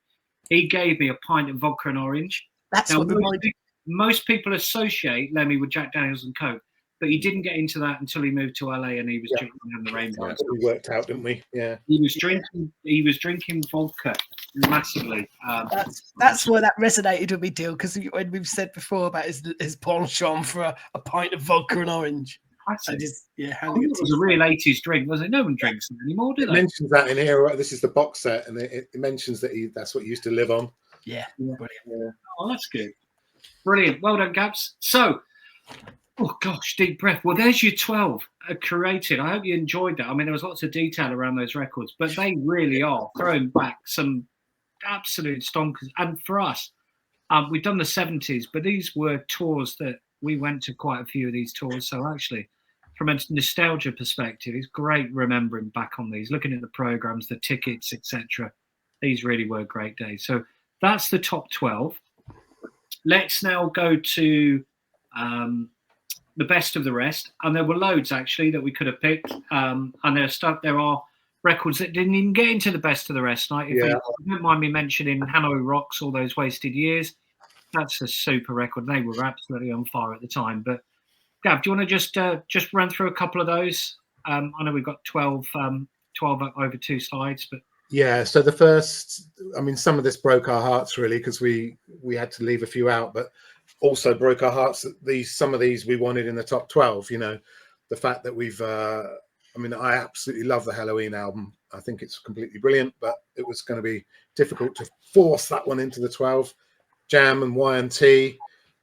he gave me a pint of vodka and orange. That's now, what most people associate Lemmy with Jack Daniels and Coke, but he didn't get into that until he moved to LA and he was drinking the Rainbow. We worked out, didn't we? Yeah. He was drinking vodka massively. That's where that resonated with me, Dill, because when we've said before about his penchant for a pint of vodka and orange. It was a real 80s drink, was it? No one drinks it anymore, do they? It mentions that in here. This is the box set, and it mentions that that's what he used to live on. Yeah. Brilliant. Yeah. Oh, that's good. Brilliant. Well done, Gabs. So, oh gosh, deep breath. Well, there's your 12 curated. I hope you enjoyed that. I mean, there was lots of detail around those records, but they really are throwing back some absolute stonkers. And for us, we've done the 70s, but these were tours that we went to quite a few of these tours. So actually, from a nostalgia perspective, it's great remembering back on these, looking at the programs, the tickets, etc. These really were great days. So that's the top 12. Let's now go to the best of the rest. And there were loads, actually, that we could have picked. And there are records that didn't even get into the best of the rest. Like, if you don't mind me mentioning Hanoi Rocks, All Those Wasted Years, that's a super record. They were absolutely on fire at the time. But Gav, do you want to just run through a couple of those? I know we've got 12 over 2 slides, but yeah. So the first, I mean, some of this broke our hearts really because we had to leave a few out, but also broke our hearts that some of these we wanted in the top 12. You know, the fact that we've, I mean, I absolutely love the Halloween album. I think it's completely brilliant, but it was going to be difficult to force that one into the 12. Jam and Y&T.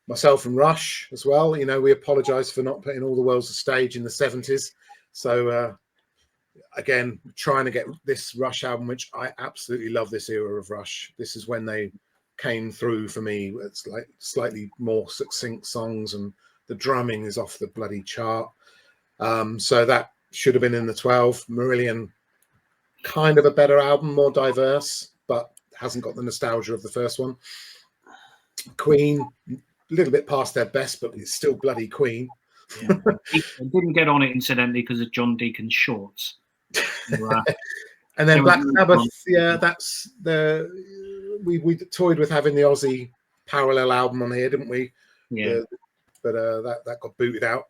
Myself and Rush as well. You know, we apologise for not putting All the World's a Stage in the 70s. So again, trying to get this Rush album, which I absolutely love this era of Rush. This is when they came through for me. It's like slightly more succinct songs and the drumming is off the bloody chart. So that should have been in the 12. Marillion, kind of a better album, more diverse, but hasn't got the nostalgia of the first one. Queen, a little bit past their best, but it's still bloody Queen. Yeah. Didn't get on it incidentally because of John Deacon's shorts. And then Black Sabbath, that's we toyed with having the Aussie parallel album on here, didn't we? Yeah. But that got booted out.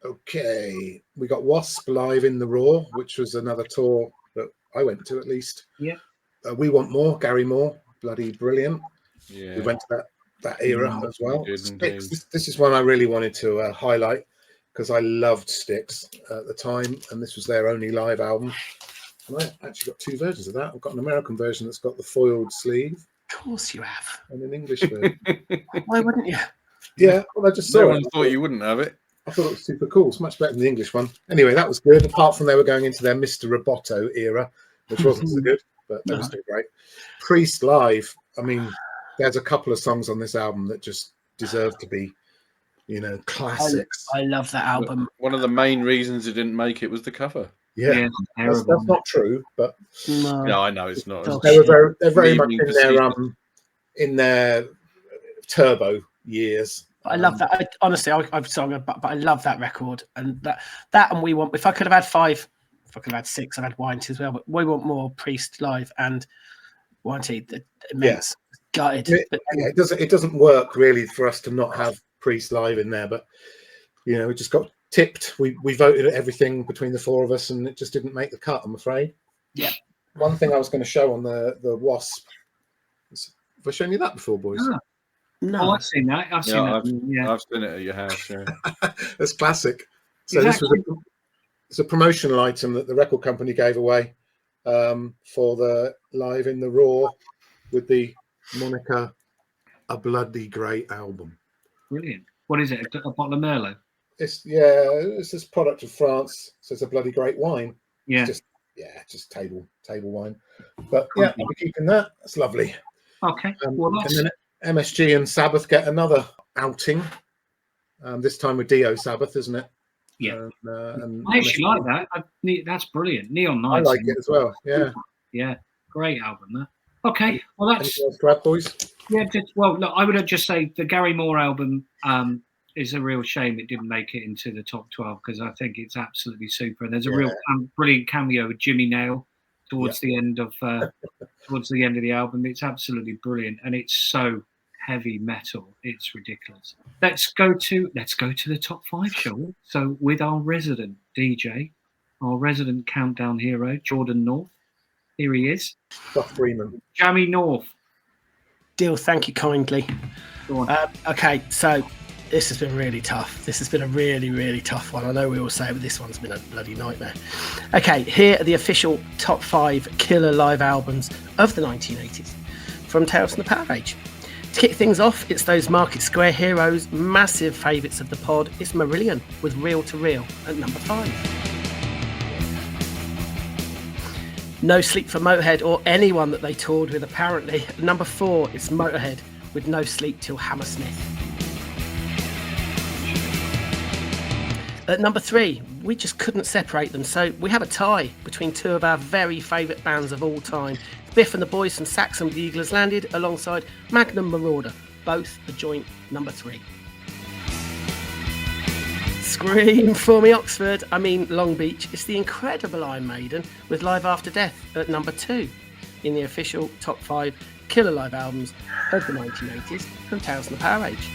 Okay, we got Wasp live in the Raw, which was another tour that I went to at least. Yeah. We Want More, Gary Moore, bloody brilliant. Yeah. We went to that era as well. Styx, this is one I really wanted to highlight because I loved Styx at the time, and this was their only live album. And I actually got 2 versions of that. I've got an American version that's got the foiled sleeve. Of course you have. And an English version. Why wouldn't you? Yeah, well, I just saw it. I thought you wouldn't have it. I thought it was super cool. It's much better than the English one. Anyway, that was good. Apart from they were going into their Mr. Roboto era, which wasn't so good, but that was still great. Priest live. I mean, there's a couple of songs on this album that just deserve to be, you know, classics. I love that album. One of the main reasons it didn't make it was the cover. Yeah, that's not true, but no, I know it's not. They're very much in their turbo years. I love that. Honestly, I'm sorry, but I love that record and that and We Want. If I could have had 5, if I could have had 6, I'd had Y&T as well. But We Want More, Priest live, and Y&T. Immense. Gutted. It doesn't work really for us to not have Priest live in there, but you know, we just got tipped. We voted at everything between the 4 of us, and it just didn't make the cut, I'm afraid. Yeah. one thing I was going to show on the Wasp. Have I shown you that before, boys? Oh. No, I've seen that. I've seen that. I've seen it at your house. Yeah, That's classic. So Exactly. it's a promotional item that the record company gave away for the Live in the Raw with the moniker "A Bloody Great Album." Brilliant. What is it? A bottle of Merlot? It's this product of France, so it's a bloody great wine. Yeah. It's just table wine. But yeah, I'll be keeping that. That's lovely. Okay. And then MSG and Sabbath get another outing. This time with Dio Sabbath, isn't it? Yeah. And I actually like that. That's brilliant. Neon Nights. I like it as well. Yeah. Yeah. Great album. That. Okay. Well, that's. Anything else to add, boys? Yeah. Look, I would just say the Gary Moore album is a real shame it didn't make it into the top 12 because I think it's absolutely super. And there's a real brilliant cameo with Jimmy Nail towards the end of the album. It's absolutely brilliant, and it's so heavy metal. It's ridiculous. Let's go to the top 5, shall we? So with our resident DJ, our resident countdown hero, Jordan North. Here he is. Buff Freeman. Jamie North. Deal, thank you kindly. Go on. Okay, so this has been really tough. This has been a really, really tough one. I know we all say, but this one's been a bloody nightmare. Okay, here are the official top 5 killer live albums of the 1980s from Tales from the PowerAge. To kick things off, it's those Market Square heroes, massive favourites of the pod. It's Marillion with Reel to Reel at number 5. No Sleep for Motorhead, or anyone that they toured with apparently. At number 4, it's Motorhead with No Sleep Till Hammersmith. At number 3, we just couldn't separate them, so we have a tie between two of our very favourite bands of all time. Biff and the Boys from Saxon the Eagle Has Landed alongside Magnum Marauder, both a joint number 3. Scream for me Long Beach. It's the incredible Iron Maiden with Live After Death at number 2 in the official top 5 killer live albums of the 1980s from Tales from the PowerAge.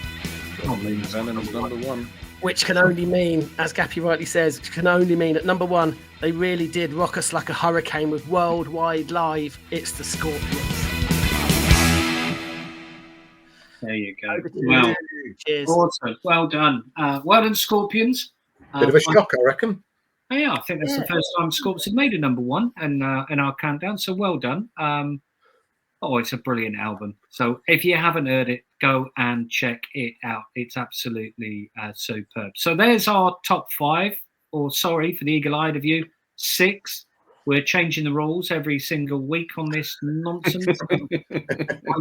Venom's number 1. Which can only mean, as Gappy rightly says, at number 1, they really did rock us like a hurricane with Worldwide Live. It's the Scorpions. There you go. Well, cheers. Awesome. Well done. Well done, Scorpions. Bit of a shock, I reckon. Yeah, I think that's the first time Scorpions have made a number 1 in our countdown. So well done. It's a brilliant album. So if you haven't heard it, go and check it out. It's absolutely superb. So there's our top 5, or sorry, for the eagle-eyed of you, 6. We're changing the rules every single week on this nonsense.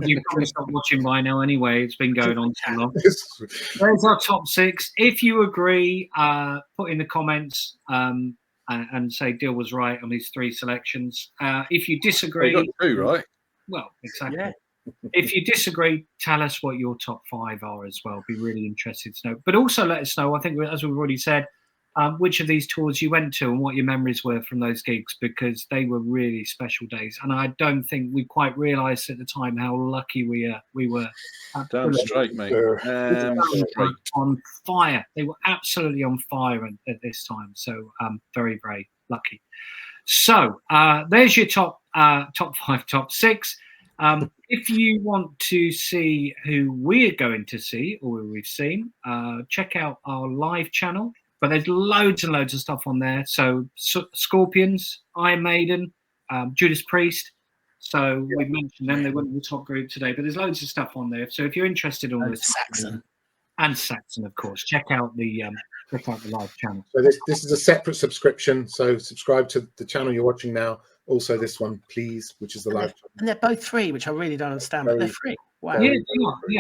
You've probably stopped watching by now anyway. It's been going on too long. There's our top 6. If you agree, put in the comments and say Dill was right on his 3 selections. If you disagree... You got 2, right? Well, exactly. Yeah. If you disagree, tell us what your top 5 are as well. Be really interested to know. But also let us know, I think, as we've already said, which of these tours you went to and what your memories were from those gigs, because they were really special days. And I don't think we quite realised at the time how lucky we were. Damn straight, mate. On fire. They were absolutely on fire at this time. So very, very lucky. So there's your top 5, top 6. If you want to see who we're going to see or who we've seen, check out our live channel. But there's loads and loads of stuff on there. So Scorpions, Iron Maiden, Judas Priest. So we mentioned them. They weren't in the top group today, but there's loads of stuff on there. So if you're interested in all this, Saxon, of course, check out the live channel. So this is a separate subscription. So subscribe to the channel you're watching now. Also this one, please, which is the live channel. And they're both free, which I really don't understand, but they're free. Wow. Yeah,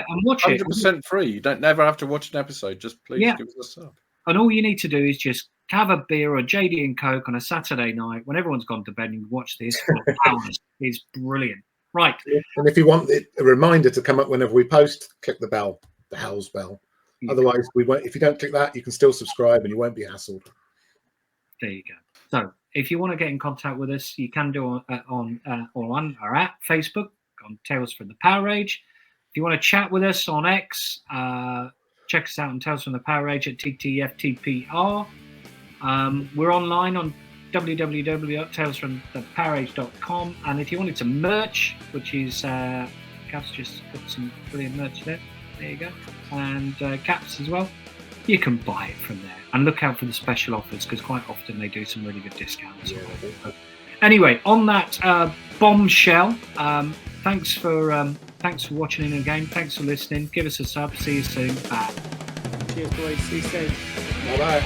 and watch 100% it. 100% free. You don't never have to watch an episode. Just please give us a sub. And all you need to do is just have a beer or JD and Coke on a Saturday night when everyone's gone to bed and watch this for hours. It's brilliant. Right. And if you want a reminder to come up whenever we post, click the bell, the Hell's bell. Otherwise, we won't. If you don't click that, you can still subscribe and you won't be hassled. There you go. So if you want to get in contact with us, you can do on our app, Facebook, on Tales from the PowerAge. If you want to chat with us on X, check us out on Tales from the PowerAge at TFTPA. We're online on www.talesfromthepowerage.com. And if you wanted some merch, which is Cap's just got some brilliant merch there. There you go. And Caps as well. You can buy it from there. And look out for the special offers, because quite often they do some really good discounts. Yeah, anyway, on that bombshell, thanks for watching in again. Thanks for listening. Give us a sub. See you soon. Bye. Cheers, boys. See you soon. Bye bye.